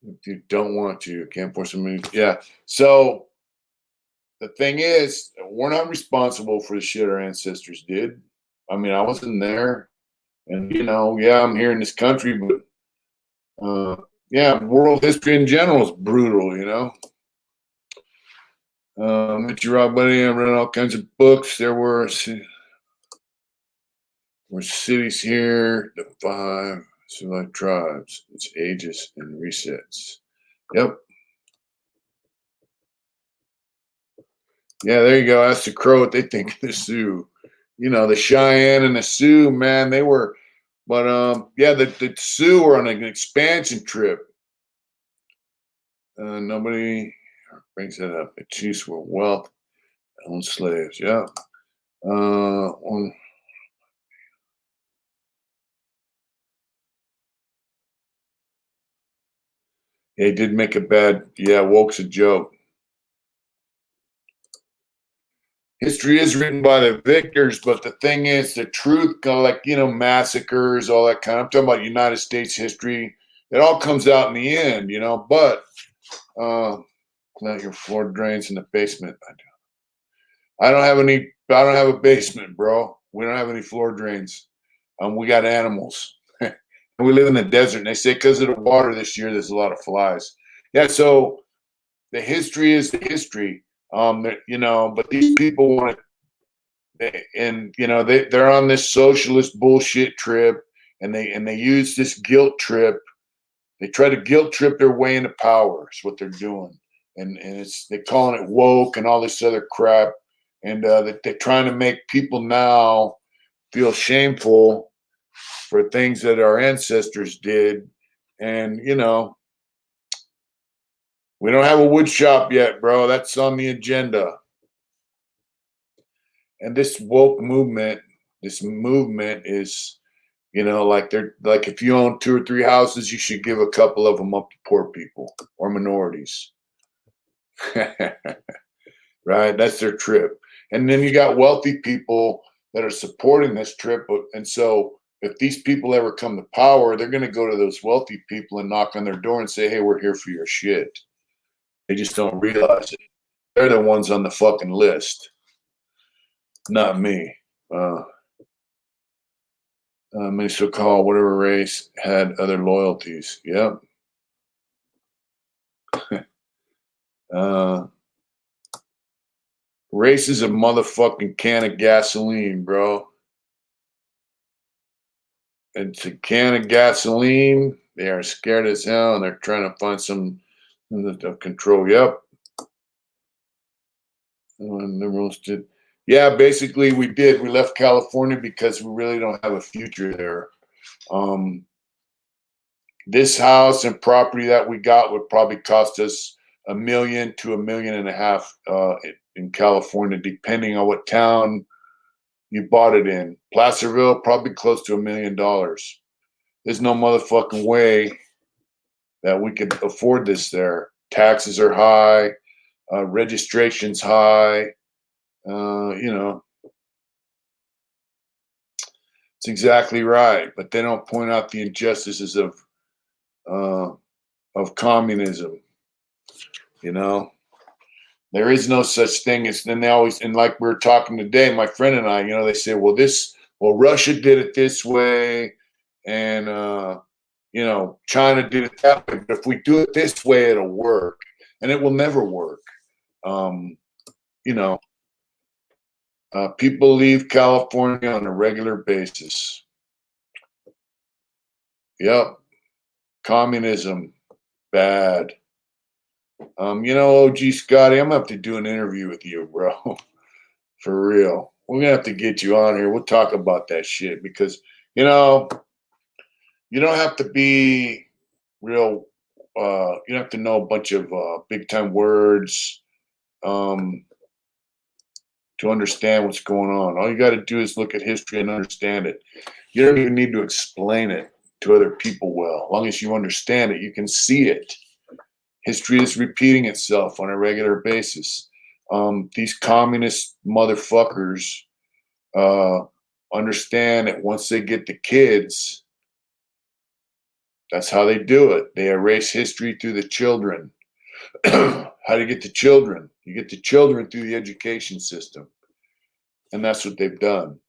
If you don't want to, you can't force them. Yeah. So the thing is, we're not responsible for the shit our ancestors did. I mean, I wasn't there. And, you know, yeah, I'm here in this country, but yeah, world history in general is brutal, you know. Mr. Rock Buddy, I've read all kinds of books. There were cities here, the 5 civilized tribes, its ages and resets. Yep. Yeah, there you go. Ask the Crow what they think of the Sioux. You know, the Cheyenne and the Sioux, man, they were, but yeah, the Sioux were on an expansion trip. Nobody brings that up. The chiefs were wealth, owned slaves. Yeah. They did make a bad, yeah, woke's a joke. History is written by the victors, but the thing is, the truth, like, you know, massacres, all that kind of, I'm talking about United States history. It all comes out in the end, you know, but let your floor drains in the basement. I don't have a basement, bro. We don't have any floor drains. We got animals. And we live in the desert. And they say because of the water this year, there's a lot of flies. Yeah, so the history is the history. You know, but these people want to, and you know, they're on this socialist bullshit trip, and they use this guilt trip They try to guilt trip their way into power. Is what they're doing, and they're calling it woke and all this other crap, and they're trying to make people now feel shameful for things that our ancestors did, and we don't have a wood shop yet, bro. That's on the agenda. And this woke movement, this movement is, like they're like if you own 2 or 3 houses, you should give a couple of them up to poor people or minorities. Right? That's their trip. And then you got wealthy people that are supporting this trip. And so if these people ever come to power, they're going to go to those wealthy people and knock on their door and say, hey, we're here for your shit. They just don't realize it. They're the ones on the fucking list, not me. Many so-called whatever race had other loyalties. Yep. Race is a motherfucking can of gasoline, bro. It's a can of gasoline. They are scared as hell, and they're trying to find some of control. Yep. Liberals did. Yeah, basically we did. We left California because we really don't have a future there. This house and property that we got would probably cost us $1 million to $1.5 million in California, depending on what town you bought it in. Placerville, probably close to $1 million. There's no motherfucking way that we could afford this there. Taxes are high, registration's high. It's exactly right, but they don't point out the injustices of communism. There is no such thing as. Then they always, and like we were talking today, my friend and I, they say, well, Russia did it this way, and China did it that way. But if we do it this way, it'll work, and it will never work. People leave California on a regular basis. Yep. Communism, bad. OG Scotty, I'm gonna have to do an interview with you, bro. For real. We're gonna have to get you on here. We'll talk about that shit because, you don't have to be real. You don't have to know a bunch of big time words to understand what's going on. All you got to do is look at history and understand it. You don't even need to explain it to other people well. As long as you understand it, you can see it. History is repeating itself on a regular basis. These communist motherfuckers understand that once they get the kids, that's how they do it. They erase history through the children. How do you get the children? You get the children through the education system. And that's what they've done.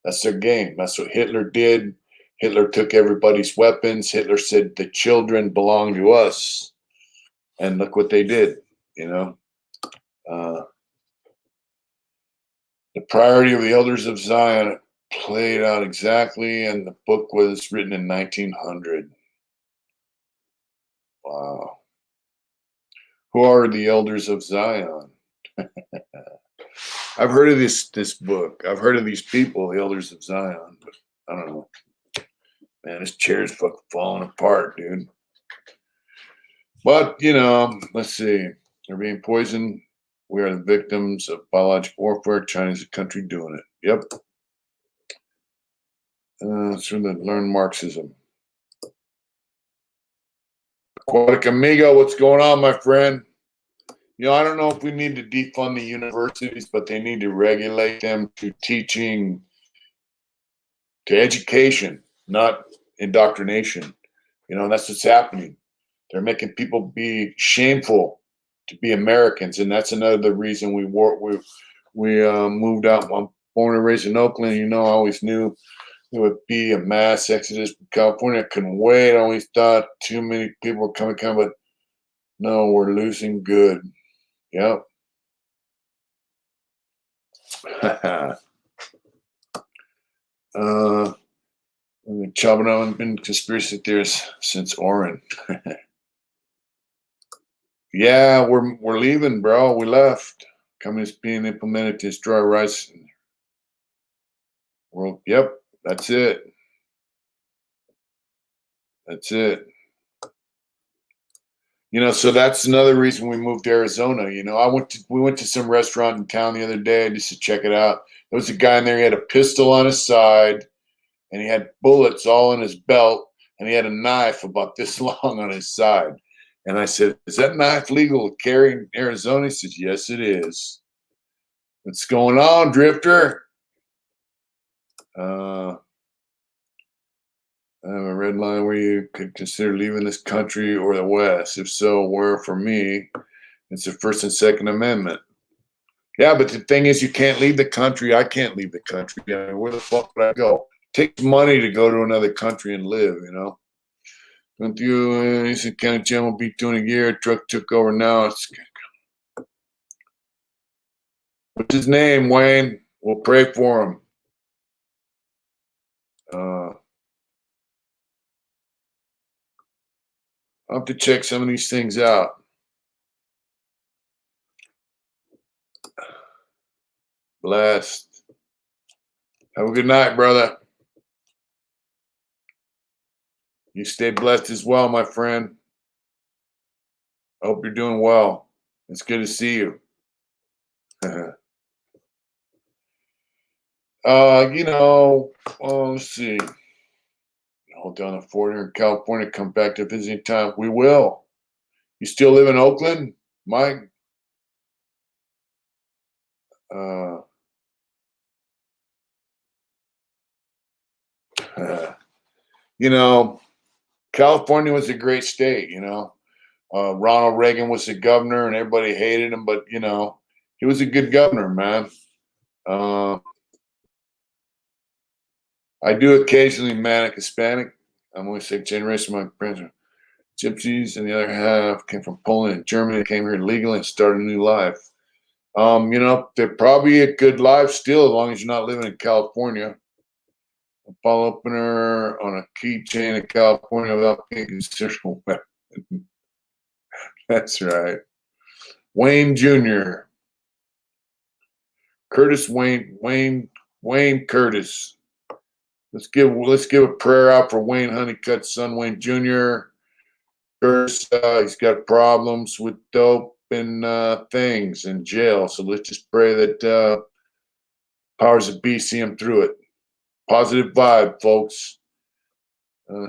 That's their game. That's what Hitler did. Hitler took everybody's weapons. Hitler said the children belong to us. And look what they did, The priority of the elders of Zion played out exactly, and the book was written in 1900. Wow. Who are the elders of Zion? I've heard of this book. I've heard of these people, the elders of Zion, but I don't know. Man, this chair's fucking falling apart, dude. But, let's see. They're being poisoned. We are the victims of biological warfare. China's a country doing it. Yep. It's from the Learn Marxism. Aquatic Amigo, what's going on, my friend? I don't know if we need to defund the universities, but they need to regulate them to teaching, to education, not indoctrination. That's what's happening. They're making people be shameful to be Americans, and that's another reason we moved out. I'm born and raised in Oakland. I always knew there would be a mass exodus from California. I couldn't wait. I always thought too many people were coming, but no, we're losing good. Yep. I've been chopping on been conspiracy theorists since Oren. Yeah, we're leaving, bro. We left. Communist being implemented to destroy rights. World. Yep, that's it. That's it. So that's another reason we moved to Arizona. We went to some restaurant in town the other day just to check it out. There was a guy in there. He had a pistol on his side, and he had bullets all in his belt, and he had a knife about this long on his side. And I said, "Is that knife legal to carry in Arizona?" He says, "Yes, it is." What's going on, Drifter? I have a red line where you could consider leaving this country or the West. If so, where? For me, it's the First and Second Amendment. Yeah, but the thing is, you can't leave the country. I can't leave the country. I mean, where the fuck would I go? It takes money to go to another country and live, Don't you, Eastern County Jam will be doing a year. Truck took over now. What's his name, Wayne? We'll pray for him. I'll have to check some of these things out. Blessed. Have a good night, brother. You stay blessed as well, my friend. I hope you're doing well. It's good to see you. Let's see. Hold down the fort here in California. Come back to visiting time. We will. You still live in Oakland, Mike? California was a great state, Ronald Reagan was the governor and everybody hated him, but, he was a good governor, man. I do occasionally manic Hispanic. I'm only second generation. My parents are gypsies, and the other half came from Poland and Germany. Came here legally and started a new life. They're probably a good life still, as long as you're not living in California. A ball opener on a keychain in California without being considered a weapon. That's right. Wayne Jr. Curtis Wayne Curtis. Let's give a prayer out for Wayne Honeycutt's son, Wayne Jr. Curtis, he's got problems with dope and things in jail. So let's just pray that powers of be see him through it. Positive vibe, folks.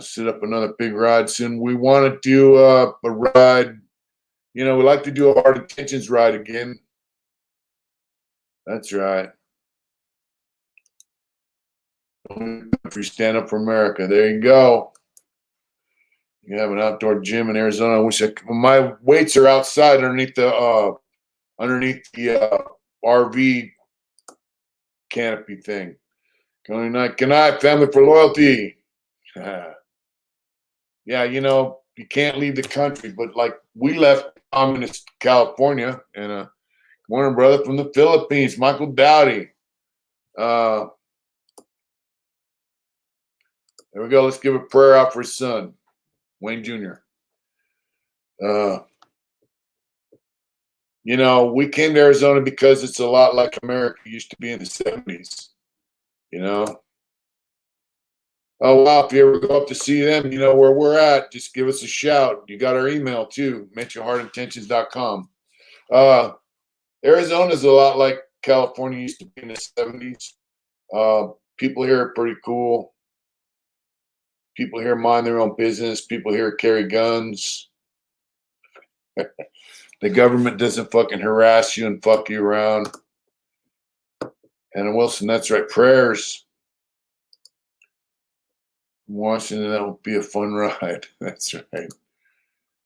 Set up another big ride soon. We want to do a ride. We like to do a Hard Intentions ride again. That's right. Free Stand Up for America. There you go. You have an outdoor gym in Arizona. I wish my weights are outside underneath the RV canopy thing. Good night, family for loyalty. Yeah, you can't leave the country, but like we left communist California, and good morning, brother from the Philippines, Michael Dowdy. There we go. Let's give a prayer out for his son, Wayne Jr. We came to Arizona because it's a lot like America used to be in the 70s. Oh, wow. If you ever go up to see them, where we're at, just give us a shout. You got our email too, mentionheartintentions.com. Arizona's a lot like California used to be in the 70s. People here are pretty cool. People here mind their own business. People here carry guns. The government doesn't fucking harass you and fuck you around. Anna Wilson, that's right. Prayers. Washington, that will be a fun ride. That's right.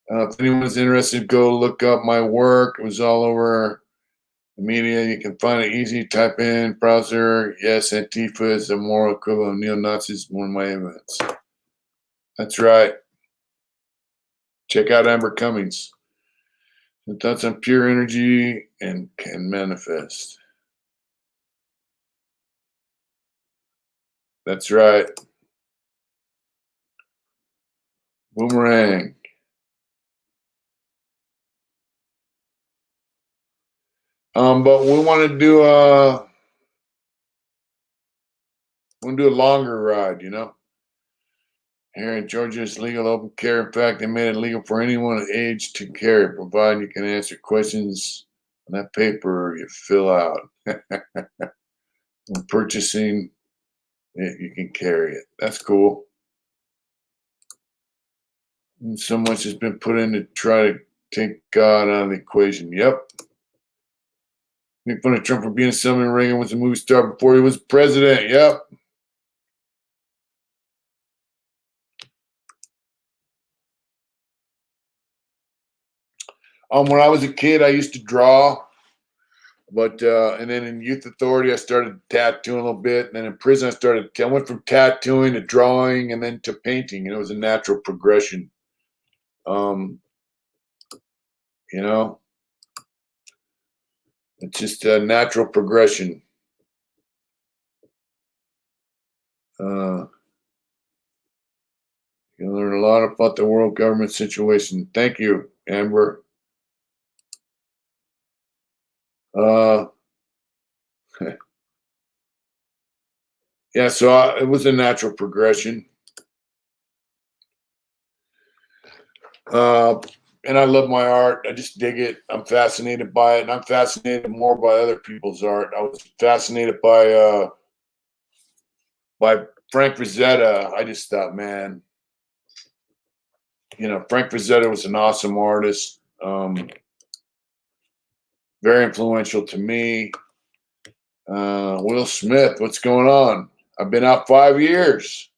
If anyone's interested, go look up my work. It was all over the media. You can find it easy. Type in browser. Yes, Antifa is the moral equivalent of neo-Nazis. One of my events. That's right. Check out Amber Cummings. The thoughts on pure energy and can manifest. That's right. Boomerang. But we want to do a longer ride, you know. Here in Georgia, it's legal open carry. In fact, they made it legal for anyone of age to carry, provided you can answer questions on that paper you fill out. When purchasing it, you can carry it. That's cool. And so much has been put in to try to take God out of the equation. Yep. Make fun of Trump for being someone. Reagan was a movie star before he was president. Yep. When I was a kid, I used to draw, but and then in youth authority, I started tattooing a little bit, and then in prison, I went from tattooing to drawing, and then to painting, and it was a natural progression. You know, it's just a natural progression. You learn a lot about the world government situation. Thank you, Amber. Yeah, so it was a natural progression. And I love my art. I just dig it. I'm fascinated by it, and I'm fascinated more by other people's art. I was fascinated by Frank Frazetta. I just thought, man, you know, Frank Frazetta was an awesome artist. Very influential to me. Will Smith, what's going on? I've been out 5 years.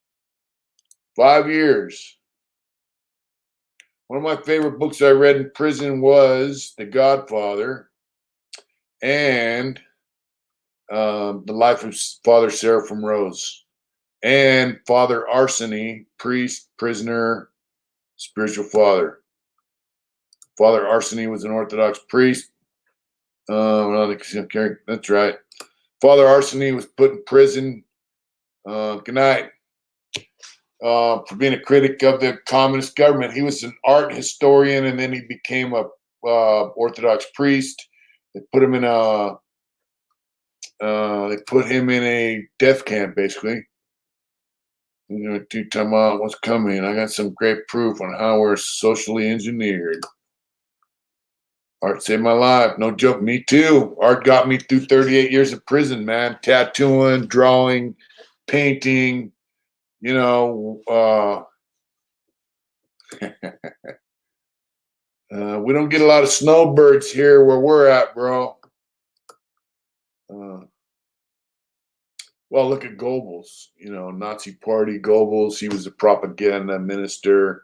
5 years. One of my favorite books I read in prison was The Godfather and The Life of Father Seraphim Rose and Father Arseny, priest, prisoner, spiritual father. Father Arseny was an Orthodox priest. That's right. Father Arseny was put in prison. Good night. For being a critic of the communist government. He was an art historian, and then he became a Orthodox priest. They put him in a death camp, basically. You know, to time out what's coming. I got some great proof on how we're socially engineered. Art saved my life. No joke. Me too. Art got me through 38 years of prison, man. Tattooing, drawing, painting, you know, we don't get a lot of snowbirds here where we're at, bro. Well, look at Goebbels, you know, Nazi Party, Goebbels. He was a propaganda minister.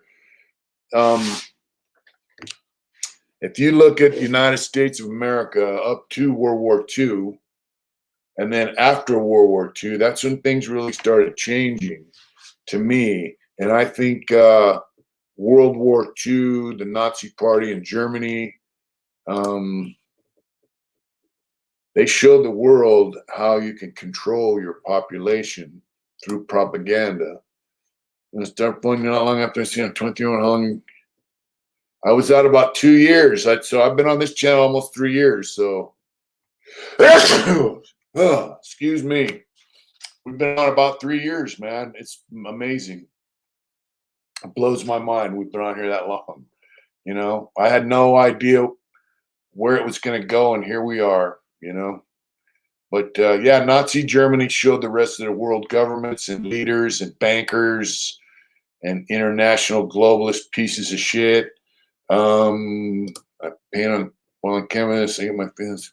If you look at the United States of America up to World War II, and then after World War II, that's when things really started changing to me. And I think World War II, the Nazi Party in Germany, they showed the world how you can control your population through propaganda. And I started finding out long after I seen 21 how long. I was out about 2 years. So I've been on this channel almost 3 years. So, excuse me. We've been on about 3 years, man. It's amazing. It blows my mind. We've been on here that long. You know, I had no idea where it was going to go, and here we are. You know. But yeah, Nazi Germany showed the rest of the world governments and leaders and bankers and international globalist pieces of shit. I paint on one on canvas. I get my feelings.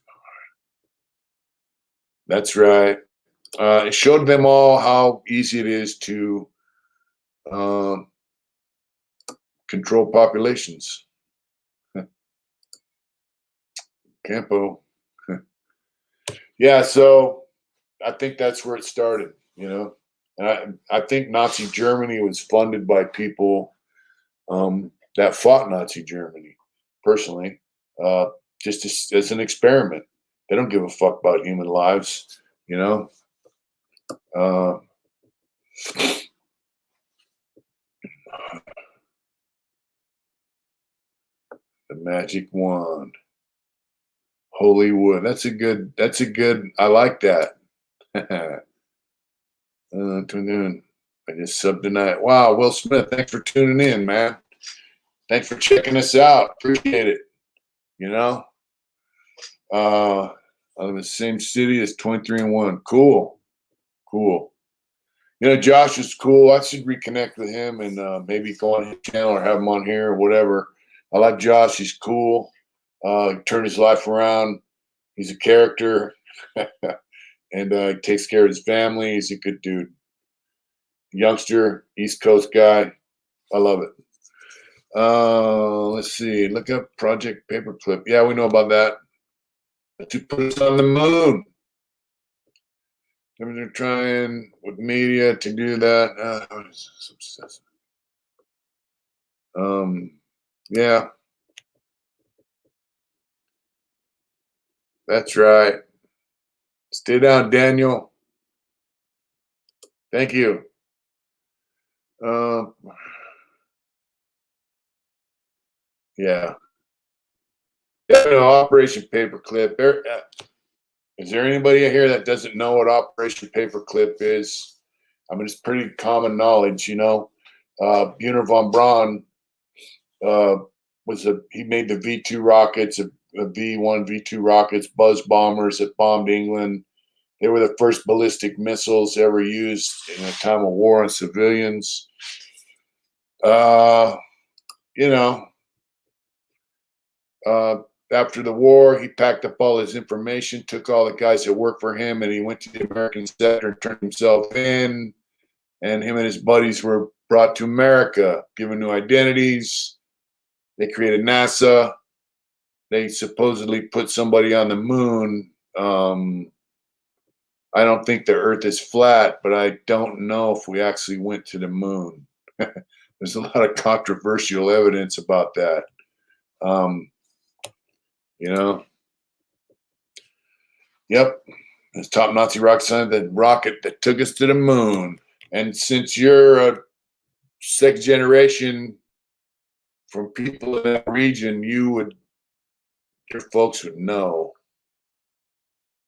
That's right. It showed them all how easy it is to control populations. Campo. Yeah, so I think that's where it started, you know. And I think Nazi Germany was funded by people that fought Nazi Germany, personally, just as an experiment. They don't give a fuck about human lives, you know. magic wand. Holy wood. That's a good, I like that. I just subbed tonight. Wow, Will Smith, thanks for tuning in, man. Thanks for checking us out. Appreciate it. You know, I live in the same city as 23-1. Cool. You know, Josh is cool. I should reconnect with him and maybe go on his channel or have him on here or whatever. I like Josh. He's cool. He turned his life around. He's a character. And he takes care of his family. He's a good dude. Youngster, East Coast guy. I love it. Let's see. Look up Project Paperclip. Yeah, we know about that. To put us on the moon. They're trying with media to do that. Yeah. That's right. Stay down, Daniel. Thank you. Yeah. Operation Paperclip. Is there anybody here that doesn't know what Operation Paperclip is? I mean, it's pretty common knowledge, you know. Wiener von Braun he made the V2 rockets, a V1, V2 rockets, buzz bombers that bombed England. They were the first ballistic missiles ever used in a time of war on civilians. You know, after the war, he packed up all his information, took all the guys that worked for him, and he went to the American sector and turned himself in. And him and his buddies were brought to America, given new identities. They created NASA. They supposedly put somebody on the moon. I don't think the Earth is flat, but I don't know if we actually went to the moon. There's a lot of controversial evidence about that. You know, yep, it's top Nazi rock son, the rocket that took us to the moon. And since you're a second generation from people in that region, your folks would know.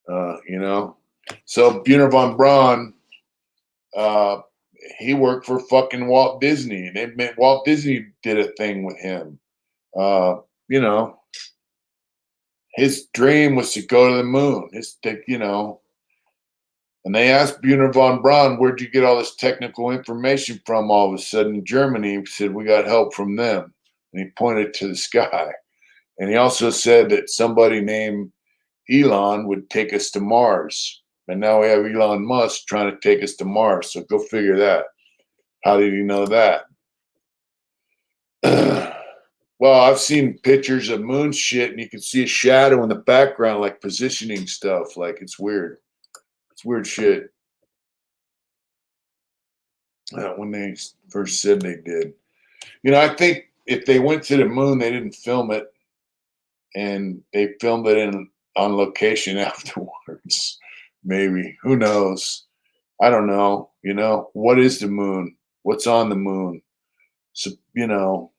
You know, so Wiener von Braun, he worked for fucking Walt Disney. Walt Disney did a thing with him. You know, his dream was to go to the moon. You know, and they asked Wiener von Braun, "Where'd you get all this technical information from?" All of a sudden, Germany. He said, "We got help from them," and he pointed to the sky. And he also said that somebody named Elon would take us to Mars. And now we have Elon Musk trying to take us to Mars. So go figure that. How did he know that? Well, I've seen pictures of moon shit, and you can see a shadow in the background, like positioning stuff. Like, it's weird. It's weird shit. When they first said they did. You know, I think if they went to the moon, they didn't film it. And they filmed it on location afterwards. Maybe. Who knows? I don't know. You know, what is the moon? What's on the moon? So, you know,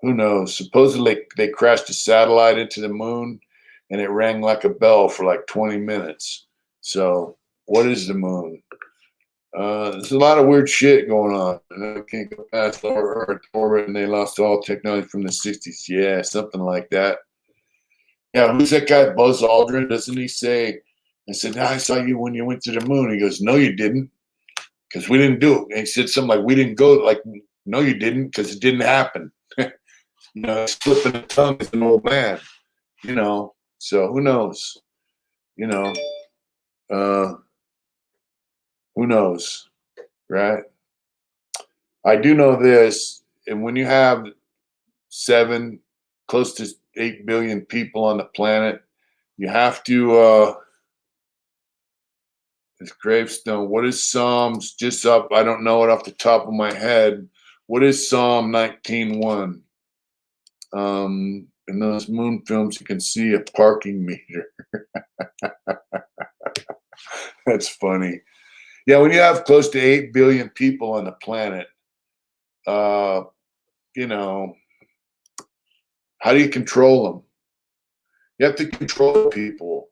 who knows? Supposedly they crashed a satellite into the moon and it rang like a bell for like 20 minutes. So what is the moon? There's a lot of weird shit going on. And I can't go past Earth orbit and they lost all technology from the 60s. Yeah, something like that. Yeah, who's that guy, Buzz Aldrin? Doesn't he say, I said, "No, I saw you when you went to the moon." He goes, "No, you didn't, because we didn't do it." And he said something like, "We didn't go." Like, "No, you didn't, because it didn't happen." You know, he's flipping the tongue as an old man. You know, so who knows? You know, who knows, right? I do know this, and when you have 7, close to 8 billion people on the planet, you have to. His gravestone. What is Psalms? Just up. I don't know it off the top of my head. What is Psalm 19:1? In those moon films, you can see a parking meter. That's funny. Yeah, when you have close to 8 billion people on the planet, you know, How do you control them? You have to control people.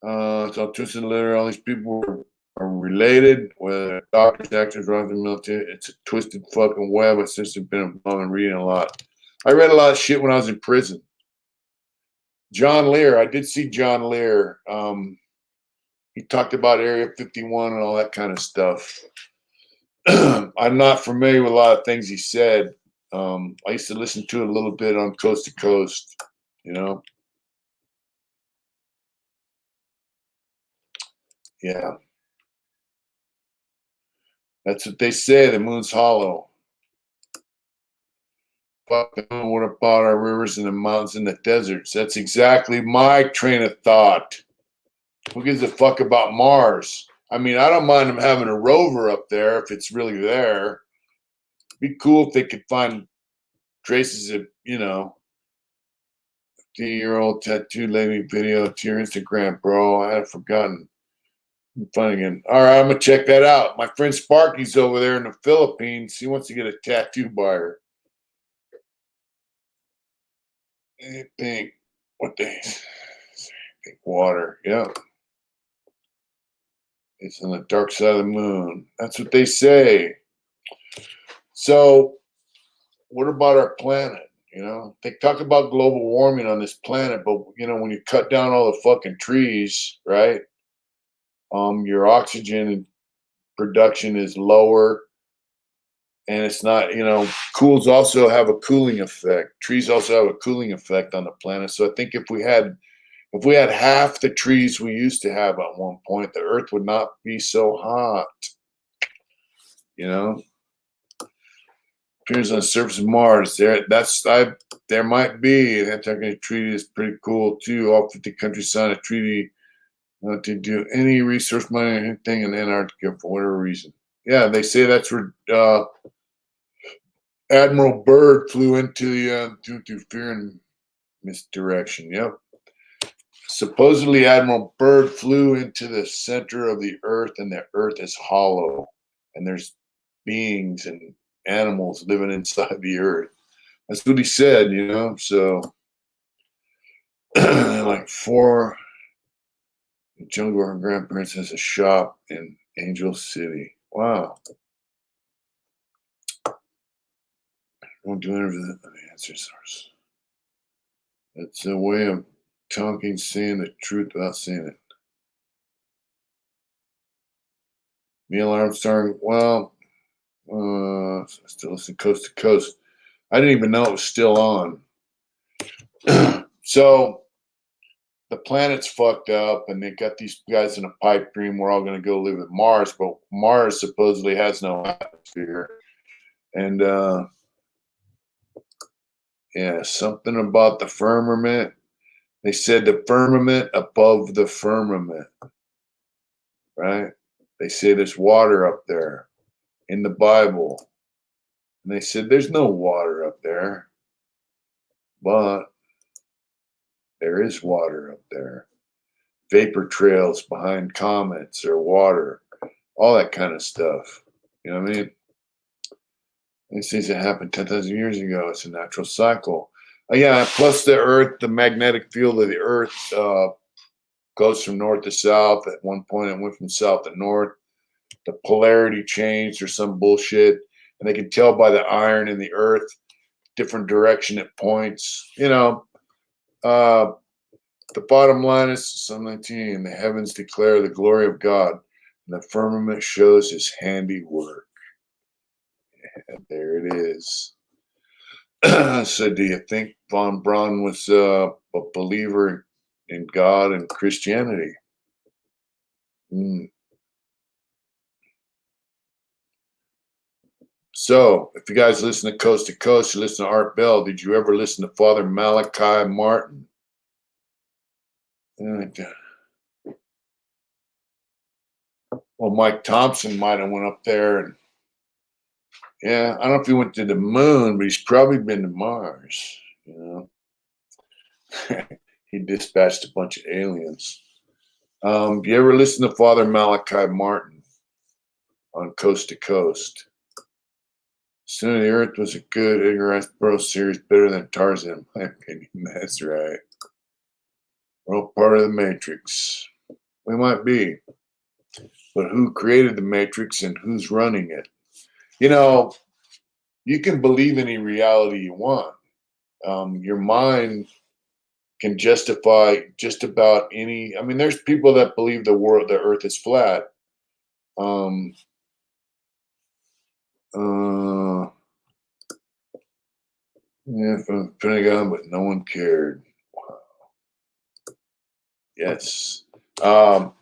It's all twisted litter. All these people are related, whether doctors, actors, run the military. It's a twisted fucking web. I've since been and reading a lot. I read a lot of shit when I was in prison. John Lear, I did see John Lear. He talked about Area 51 and all that kind of stuff. I'm not familiar with a lot of things he said. I used to listen to it a little bit on Coast to Coast, you know? Yeah. That's what they say. The moon's hollow. Fuck the moon, what about our rivers and the mountains and the deserts? That's exactly my train of thought. Who gives a fuck about Mars? I mean, I don't mind them having a rover up there if it's really there. Be cool if they could find traces of, 50-year-old tattoo lady video to your Instagram, bro. I had forgotten. I'm finding it. All right, I'm gonna check that out. My friend Sparky's over there in the Philippines. He wants to get a tattoo by her. I think water. Yeah. It's on the dark side of the moon. That's what they say. So, what about our planet? They talk about global warming on this planet, but when you cut down all the fucking trees, right? Your oxygen production is lower, and it's not. Cools also have a cooling effect. Trees also have a cooling effect on the planet. So I think if we had half the trees we used to have at one point, the Earth would not be so hot. Appears on the surface of Mars. There might be. The Antarctic Treaty is pretty cool too. All 50 countries signed a treaty not to do any resource mining or anything in Antarctica for whatever reason. Yeah, they say that's where Admiral Byrd flew into the due to fear and misdirection. Yep. Supposedly, Admiral Byrd flew into the center of the Earth, and the Earth is hollow, and there's beings and animals living inside the Earth. That's what he said, So, like the jungle, her grandparents has a shop in Angel City. Wow. Won't do anything. The answers are. It's a way of talking, saying the truth without saying it. Neil Armstrong, well, still listen Coast to Coast. I didn't even know it was still on. So the planet's fucked up, and they got these guys in a pipe dream. We're all going to go live at Mars, but Mars supposedly has no atmosphere. And something about the firmament. They said the firmament above the firmament, right? They say there's water up there in the Bible. And they said there's no water up there, but there is water up there. Vapor trails behind comets or water, all that kind of stuff. You know what I mean? These things that happened 10,000 years ago. It's a natural cycle. Plus the Earth, the magnetic field of the Earth goes from north to south. At one point, it went from south to north. The polarity changed or some bullshit. And they can tell by the iron in the Earth, different direction it points. The bottom line is Psalm 19. The heavens declare the glory of God, and the firmament shows his handiwork. And there it is. So do you think von Braun was a believer in God and Christianity? So if you guys listen to Coast, you listen to Art Bell. Did you ever listen to Father Malachi Martin? Well, Mike Thompson might have went up there, and I don't know if he went to the moon, but he's probably been to Mars. He dispatched a bunch of aliens. Do you ever listen to Father Malachi Martin on Coast to Coast? Center of the Earth was a good Edgar Rice Burroughs series, better than Tarzan, in my opinion. That's right. We're all part of the Matrix. We might be, but who created the Matrix and who's running it? You know, you can believe any reality you want. Your mind can justify just about any. I mean, there's people that believe the Earth is flat. Um, uh, yeah, from the Pentagon, but no one cared. Wow. Yes. Um,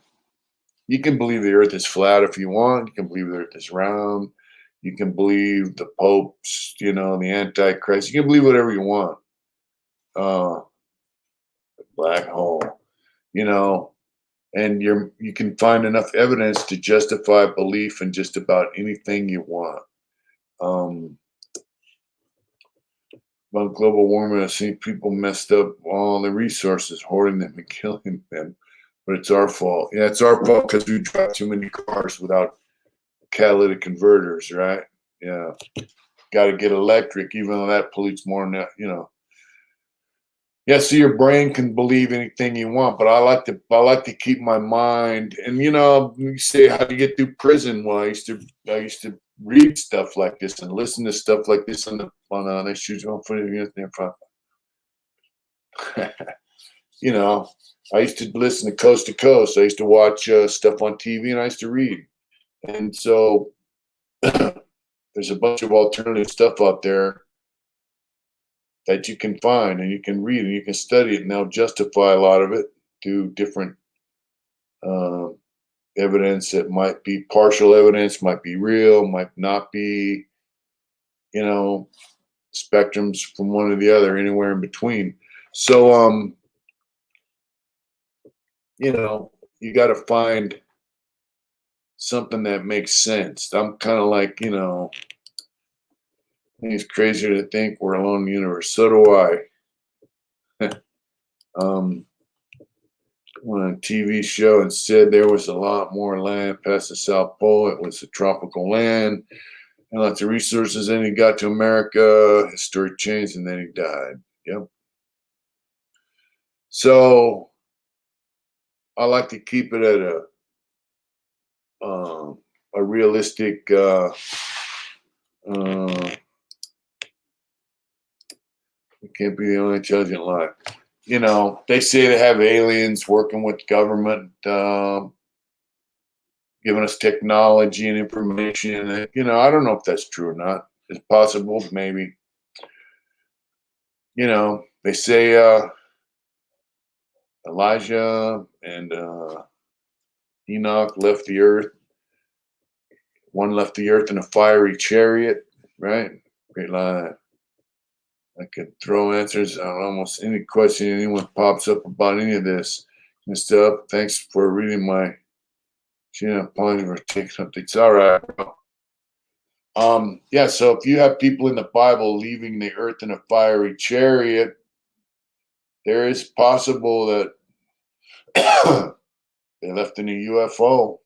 you can believe the Earth is flat if you want. You can believe the Earth is round. You can believe the popes, the Antichrist. You can believe whatever you want. Uh, Black hole, you know, and you can find enough evidence to justify belief in just about anything you want. Um, about global warming, I've seen people messed up all the resources, hoarding them and killing them. But it's our fault. Yeah, it's our fault because we drive too many cars without catalytic converters, right? Yeah. Got to get electric, even though that pollutes more than that. Yeah, so your brain can believe anything you want, but I like to keep my mind. And you say, how do you get through prison? Well, I used to read stuff like this and listen to stuff like this on issues. You know, I used to listen to Coast to Coast. I used to watch stuff on TV, and I used to read. And so there's a bunch of alternative stuff out there that you can find and you can read and you can study it, and they'll justify a lot of it through different uh, evidence that might be partial evidence, might be real, might not be, you know, spectrums from one to the other, anywhere in between. So, you got to find something that makes sense. I'm kind of like, I think it's crazier to think we're alone in the universe. So do I. um, on a TV show and said there was a lot more land past the South Pole. It was a tropical land and lots of resources. Then he got to America, his story changed, and then he died. Yep. So I like to keep it at a realistic. It can't be the only intelligent life. They say they have aliens working with government, giving us technology and information. I don't know if that's true or not. It's possible, maybe. They say Elijah and Enoch left the earth. One left the earth in a fiery chariot, right? Great line. I could throw answers on almost any question anyone pops up about any of this and stuff. Thanks for reading my. Apologies for taking something. It's all right, bro. Yeah, so if you have people in the Bible leaving the earth in a fiery chariot, there is possible that they left in a UFO.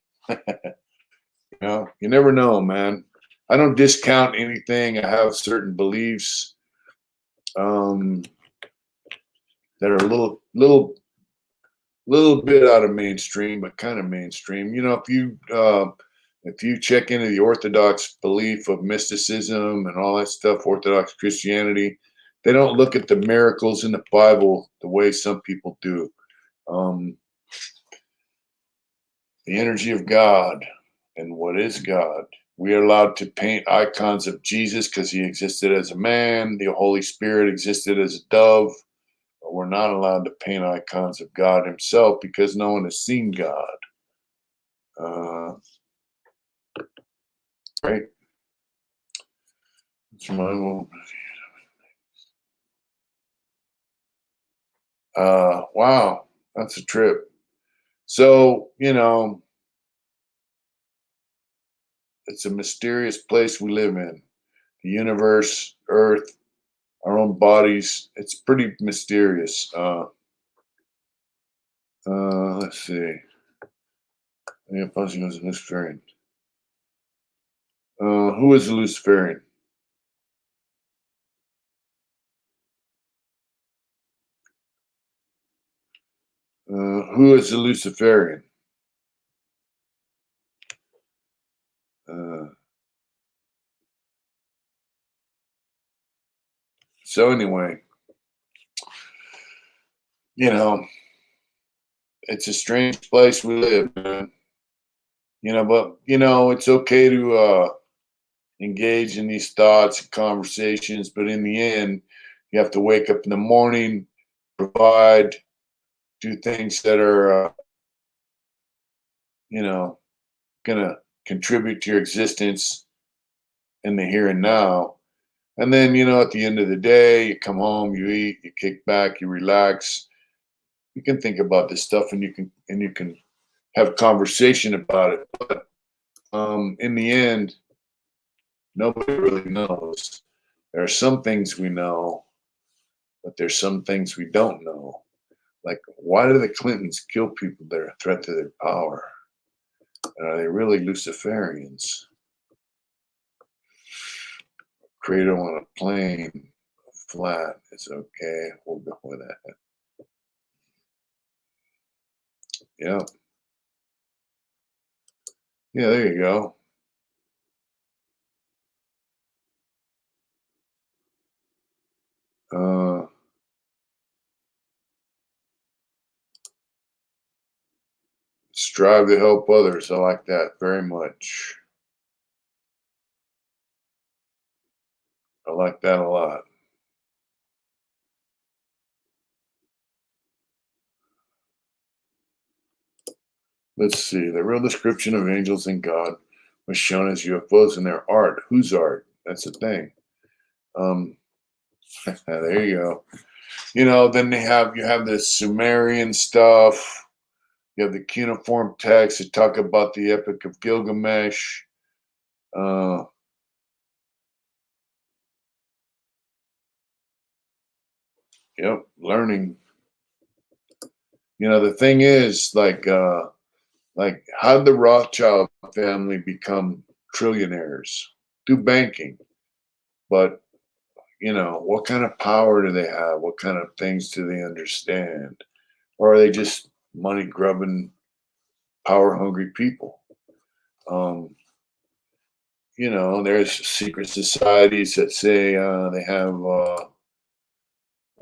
You never know, man. I don't discount anything. I have certain beliefs that are a little bit out of mainstream, but kind of mainstream. If you check into the Orthodox belief of mysticism and all that stuff, Orthodox Christianity, they don't look at the miracles in the Bible the way some people do. The energy of God and what is God. We are allowed to paint icons of Jesus because he existed as a man. The Holy Spirit existed as a dove. But we're not allowed to paint icons of God himself because no one has seen God. Right? Wow, that's a trip. So, it's a mysterious place we live in. The universe, Earth, our own bodies. It's pretty mysterious. Let's see. The Apostle was a Luciferian. Who is a Luciferian? Who is a Luciferian? So anyway, you know, it's a strange place we live, man. But it's okay to engage in these thoughts and conversations, but in the end, you have to wake up in the morning, provide, do things that are, gonna contribute to your existence in the here and now. And then, at the end of the day, you come home, you eat, you kick back, you relax. You can think about this stuff, and you can have conversation about it. But in the end, nobody really knows. There are some things we know, but there's some things we don't know. Like, why do the Clintons kill people that are a threat to their power? And are they really Luciferians? Crater on a plane, flat, it's okay. We'll go with that. Yeah. Yeah, there you go. Strive to help others. I like that very much. I like that a lot. Let's see. The real description of angels and God was shown as UFOs in their art. Whose art? That's the thing. There you go. Then you have this Sumerian stuff. You have the cuneiform texts that talk about the Epic of Gilgamesh. Yep, learning. The thing is, like how did the Rothschild family become trillionaires? Through banking. But what kind of power do they have? What kind of things do they understand? Or are they just money grubbing, power hungry people? There's secret societies that say they have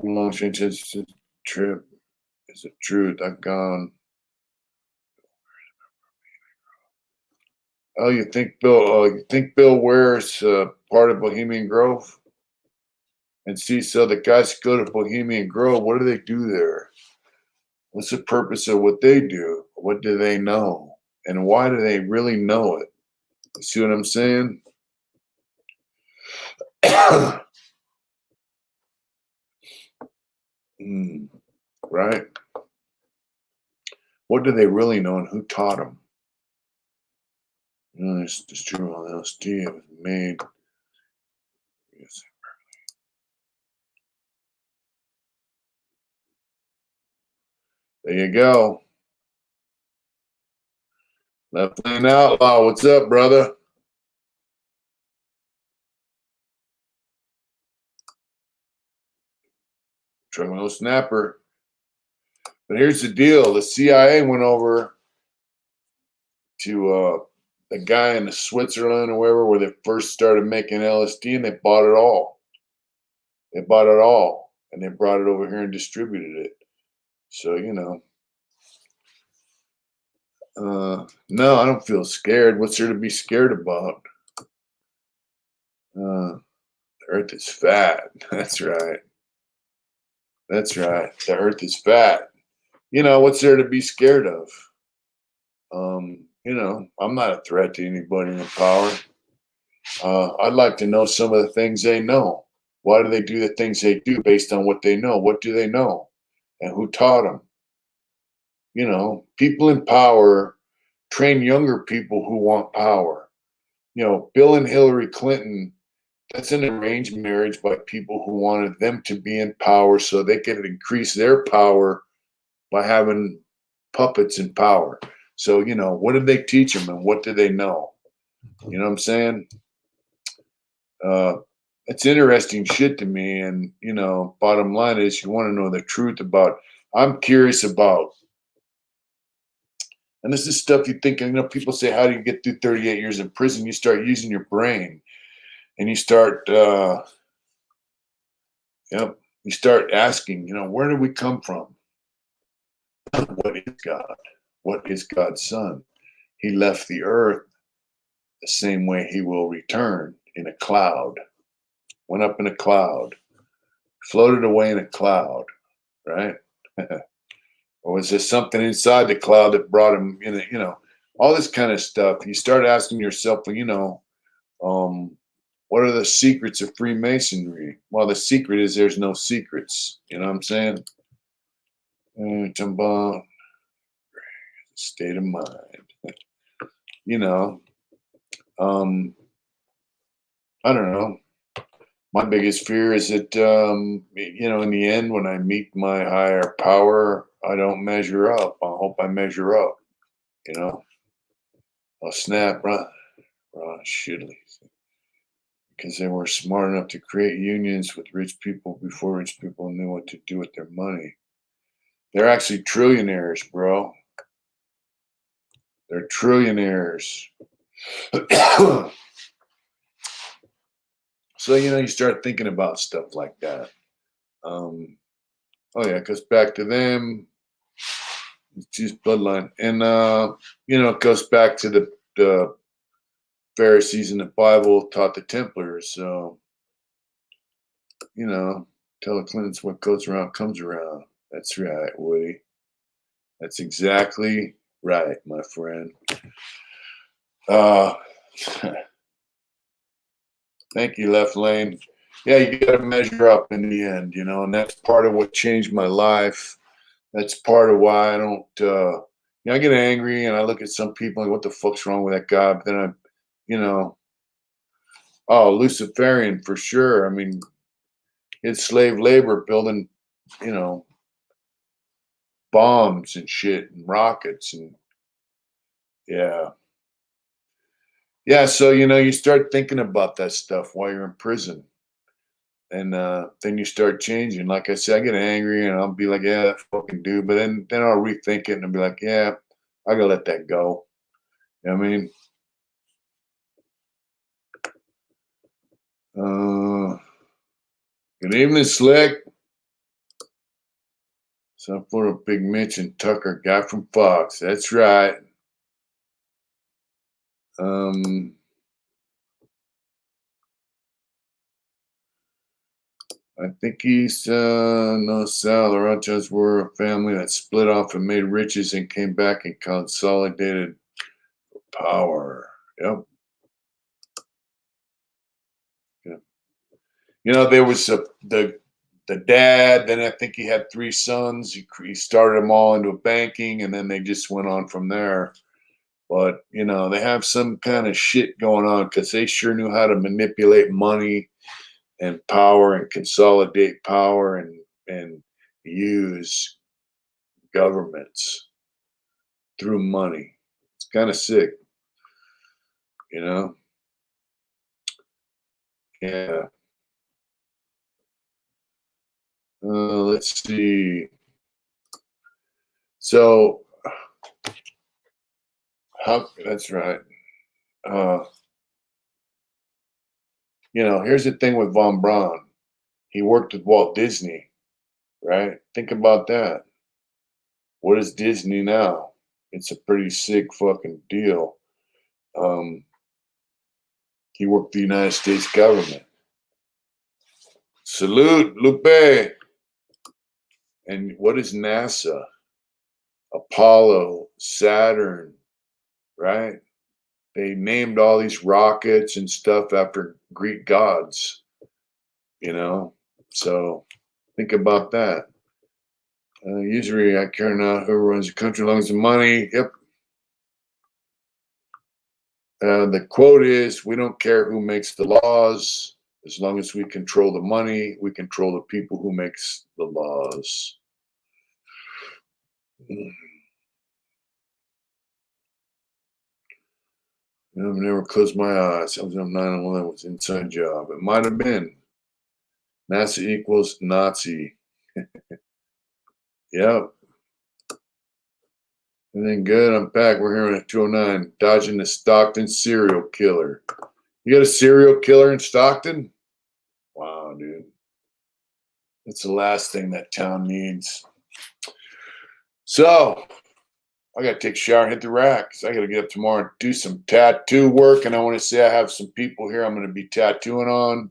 long changes trip. Is it true? That gone. Oh, you think Bill Ware's part of Bohemian Grove? And see, so the guys go to Bohemian Grove. What do they do there? What's the purpose of what they do? What do they know? And why do they really know it? You see what I'm saying? Right? What do they really know, and who taught them? It's true on LSD. It was made. Yes. There you go. Left Lane Outlaw. What's up, brother? Terminal Snapper. But here's the deal. The CIA went over to the guy in Switzerland or wherever where they first started making LSD, and they bought it all. They bought it all, and they brought it over here and distributed it. So, no, I don't feel scared. What's there to be scared about? The earth is fat. That's right. That's right. The earth is fat. What's there to be scared of? I'm not a threat to anybody in power. I'd like to know some of the things they know. Why do they do the things they do based on what they know? What do they know? And who taught them? People in power train younger people who want power. Bill and Hillary Clinton, that's an arranged marriage by people who wanted them to be in power so they could increase their power by having puppets in power. So, what did they teach them and what did they know? You know what I'm saying? It's interesting shit to me. And, bottom line is you want to know the truth about, I'm curious about And this is stuff you think, people say, how do you get through 38 years in prison? You start using your brain and you start, you start asking, where did we come from? What is God? What is God's son? He left the earth the same way he will return, in a cloud. Went up in a cloud, floated away in a cloud, right? Or was there something inside the cloud that brought him in? All this kind of stuff. You start asking yourself, what are the secrets of Freemasonry? Well, the secret is there's no secrets. You know what I'm saying? State of mind. I don't know. My biggest fear is that, in the end, when I meet my higher power, I don't measure up. I hope I measure up. I'll snap, Ron Shidley. Because they were smart enough to create unions with rich people before rich people knew what to do with their money. They're actually trillionaires, bro. They're trillionaires. So, you start thinking about stuff like that. It goes back to them. It's just bloodline. And, it goes back to the Pharisees in the Bible taught the Templars. So, tell the Clintons what goes around comes around. That's right, Woody. That's exactly right, my friend. Thank you, Left Lane. Yeah, you got to measure up in the end, and that's part of what changed my life. That's part of why I don't, I get angry and I look at some people like, what the fuck's wrong with that guy? But then Luciferian for sure. I mean, it's slave labor building, bombs and shit and rockets and yeah. So, you start thinking about that stuff while you're in prison. And then you start changing. Like I said, I get angry and I'll be like, yeah, that fucking dude. But then I'll rethink it and I'll be like, yeah, I gotta let that go. You know what I mean? Good evening, Slick. So for a Big Mitch and Tucker, guy from Fox. That's right. I think he's no Sal. The Rothschilds were a family that split off and made riches and came back and consolidated power. Yep. There was the dad. Then I think he had 3 sons. He started them all into banking, and then they just went on from there. But they have some kind of shit going on because they sure knew how to manipulate money and power and consolidate power and use governments through money. It's kind of sick, Yeah. Let's see. So, that's right. Here's the thing with Von Braun. He worked with Walt Disney, right? Think about that. What is Disney now? It's a pretty sick fucking deal. He worked the United States government. Salute, Lupe. And what is NASA? Apollo, Saturn, right? They named all these rockets and stuff after Greek gods, So think about that. Usually I care not who runs the country as long as the money. Yep. The quote is, we don't care who makes the laws. As long as we control the money, we control the people who makes the laws. I've never closed my eyes. I was on 9/11. It was an inside job. It might have been. NASA equals Nazi. Yep. Everything good? I'm back. We're here at 209, dodging the Stockton serial killer. You got a serial killer in Stockton? Wow, dude. That's the last thing that town needs. So, I got to take a shower and hit the rack because I got to get up tomorrow and do some tattoo work. And I want to say I have some people here I'm going to be tattooing on.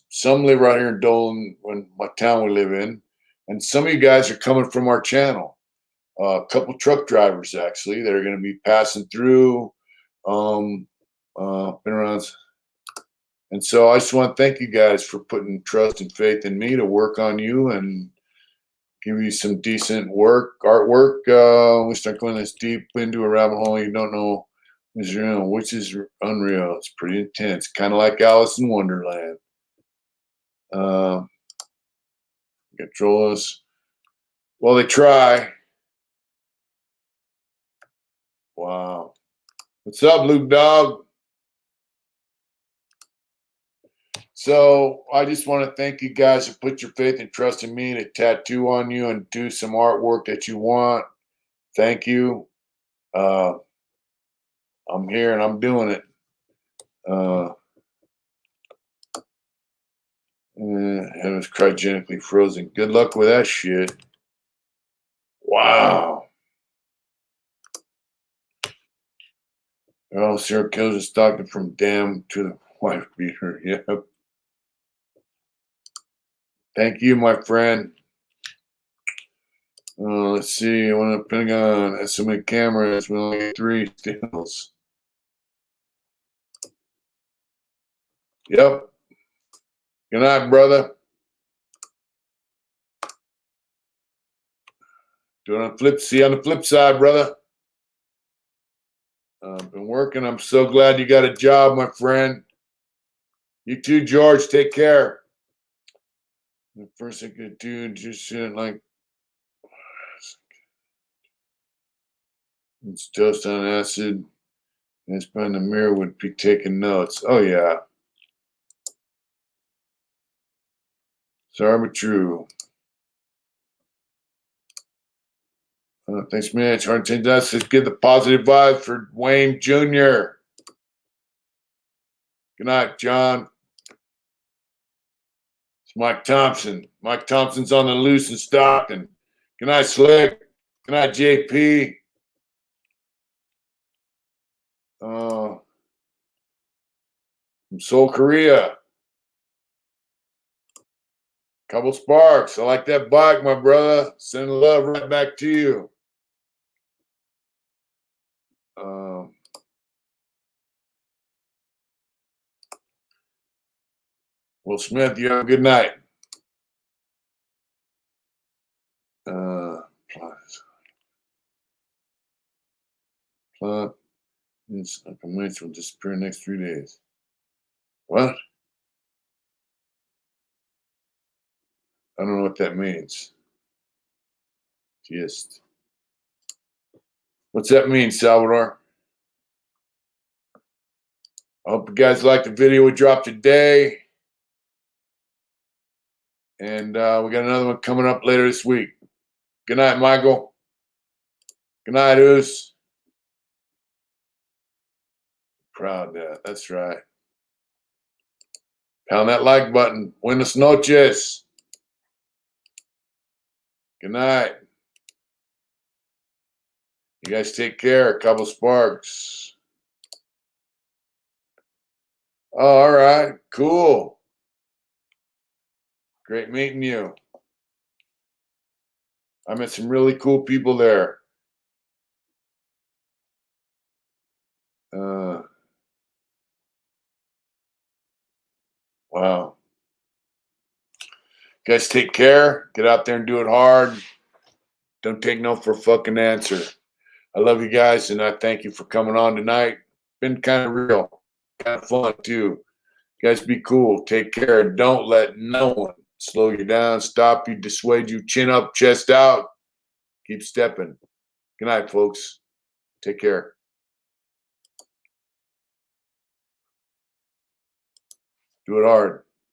Some live right here in Dolan, when my town we live in. And some of you guys are coming from our channel. A couple truck drivers, actually, that are going to be passing through. Been around. And so I just want to thank you guys for putting trust and faith in me to work on you and give you some decent work, artwork. We start going this deep into a rabbit hole you don't know is real, which is unreal. It's pretty intense, kind of like Alice in Wonderland. Control us. Well, they try. Wow. What's up, Luke Dog? So I just want to thank you guys who put your faith and trust in me to tattoo on you and do some artwork that you want. Thank you. I'm here and I'm doing it. Heaven's cryogenically frozen. Good luck with that shit. Wow. Oh, serial killers in Stockton from Dam to the wife beater. Yep. Thank you, my friend. Let's see. I want to Pentagon has so many cameras. We only get 3 stills. Yep. Good night, brother. See you on the flip side, brother. Been working. I'm so glad you got a job, my friend. You too, George. Take care. The first thing I could do, just like it's toast on acid. And it's behind the mirror would be taking notes. Oh yeah. Sorry but true. Thanks, Mitch. Hard to us. Let's get the positive vibes for Wayne Jr. Good night, John. It's Mike Thompson. Mike Thompson's on the loose in Stockton. Good night, Slick. Good night, JP. From Seoul, Korea. Couple sparks. I like that bike, my brother. Send love right back to you. Will Smith, you have a good night. Plant is a convention will disappear in the next 3 days. What? I don't know what that means. Just. What's that mean, Salvador? I hope you guys liked the video we dropped today. And we got another one coming up later this week. Good night, Michael. Good night, Oos. Proud Dad. That's right. Pound that like button. Buenas noches. Good night. You guys take care. A couple sparks. Oh, all right. Cool. Great meeting you. I met some really cool people there. Wow. You guys take care. Get out there and do it hard. Don't take no for a fucking answer. I love you guys, and I thank you for coming on tonight. Been kind of real. Kind of fun, too. You guys be cool. Take care. Don't let no one slow you down, stop you, dissuade you. Chin up, chest out. Keep stepping. Good night, folks. Take care. Do it hard.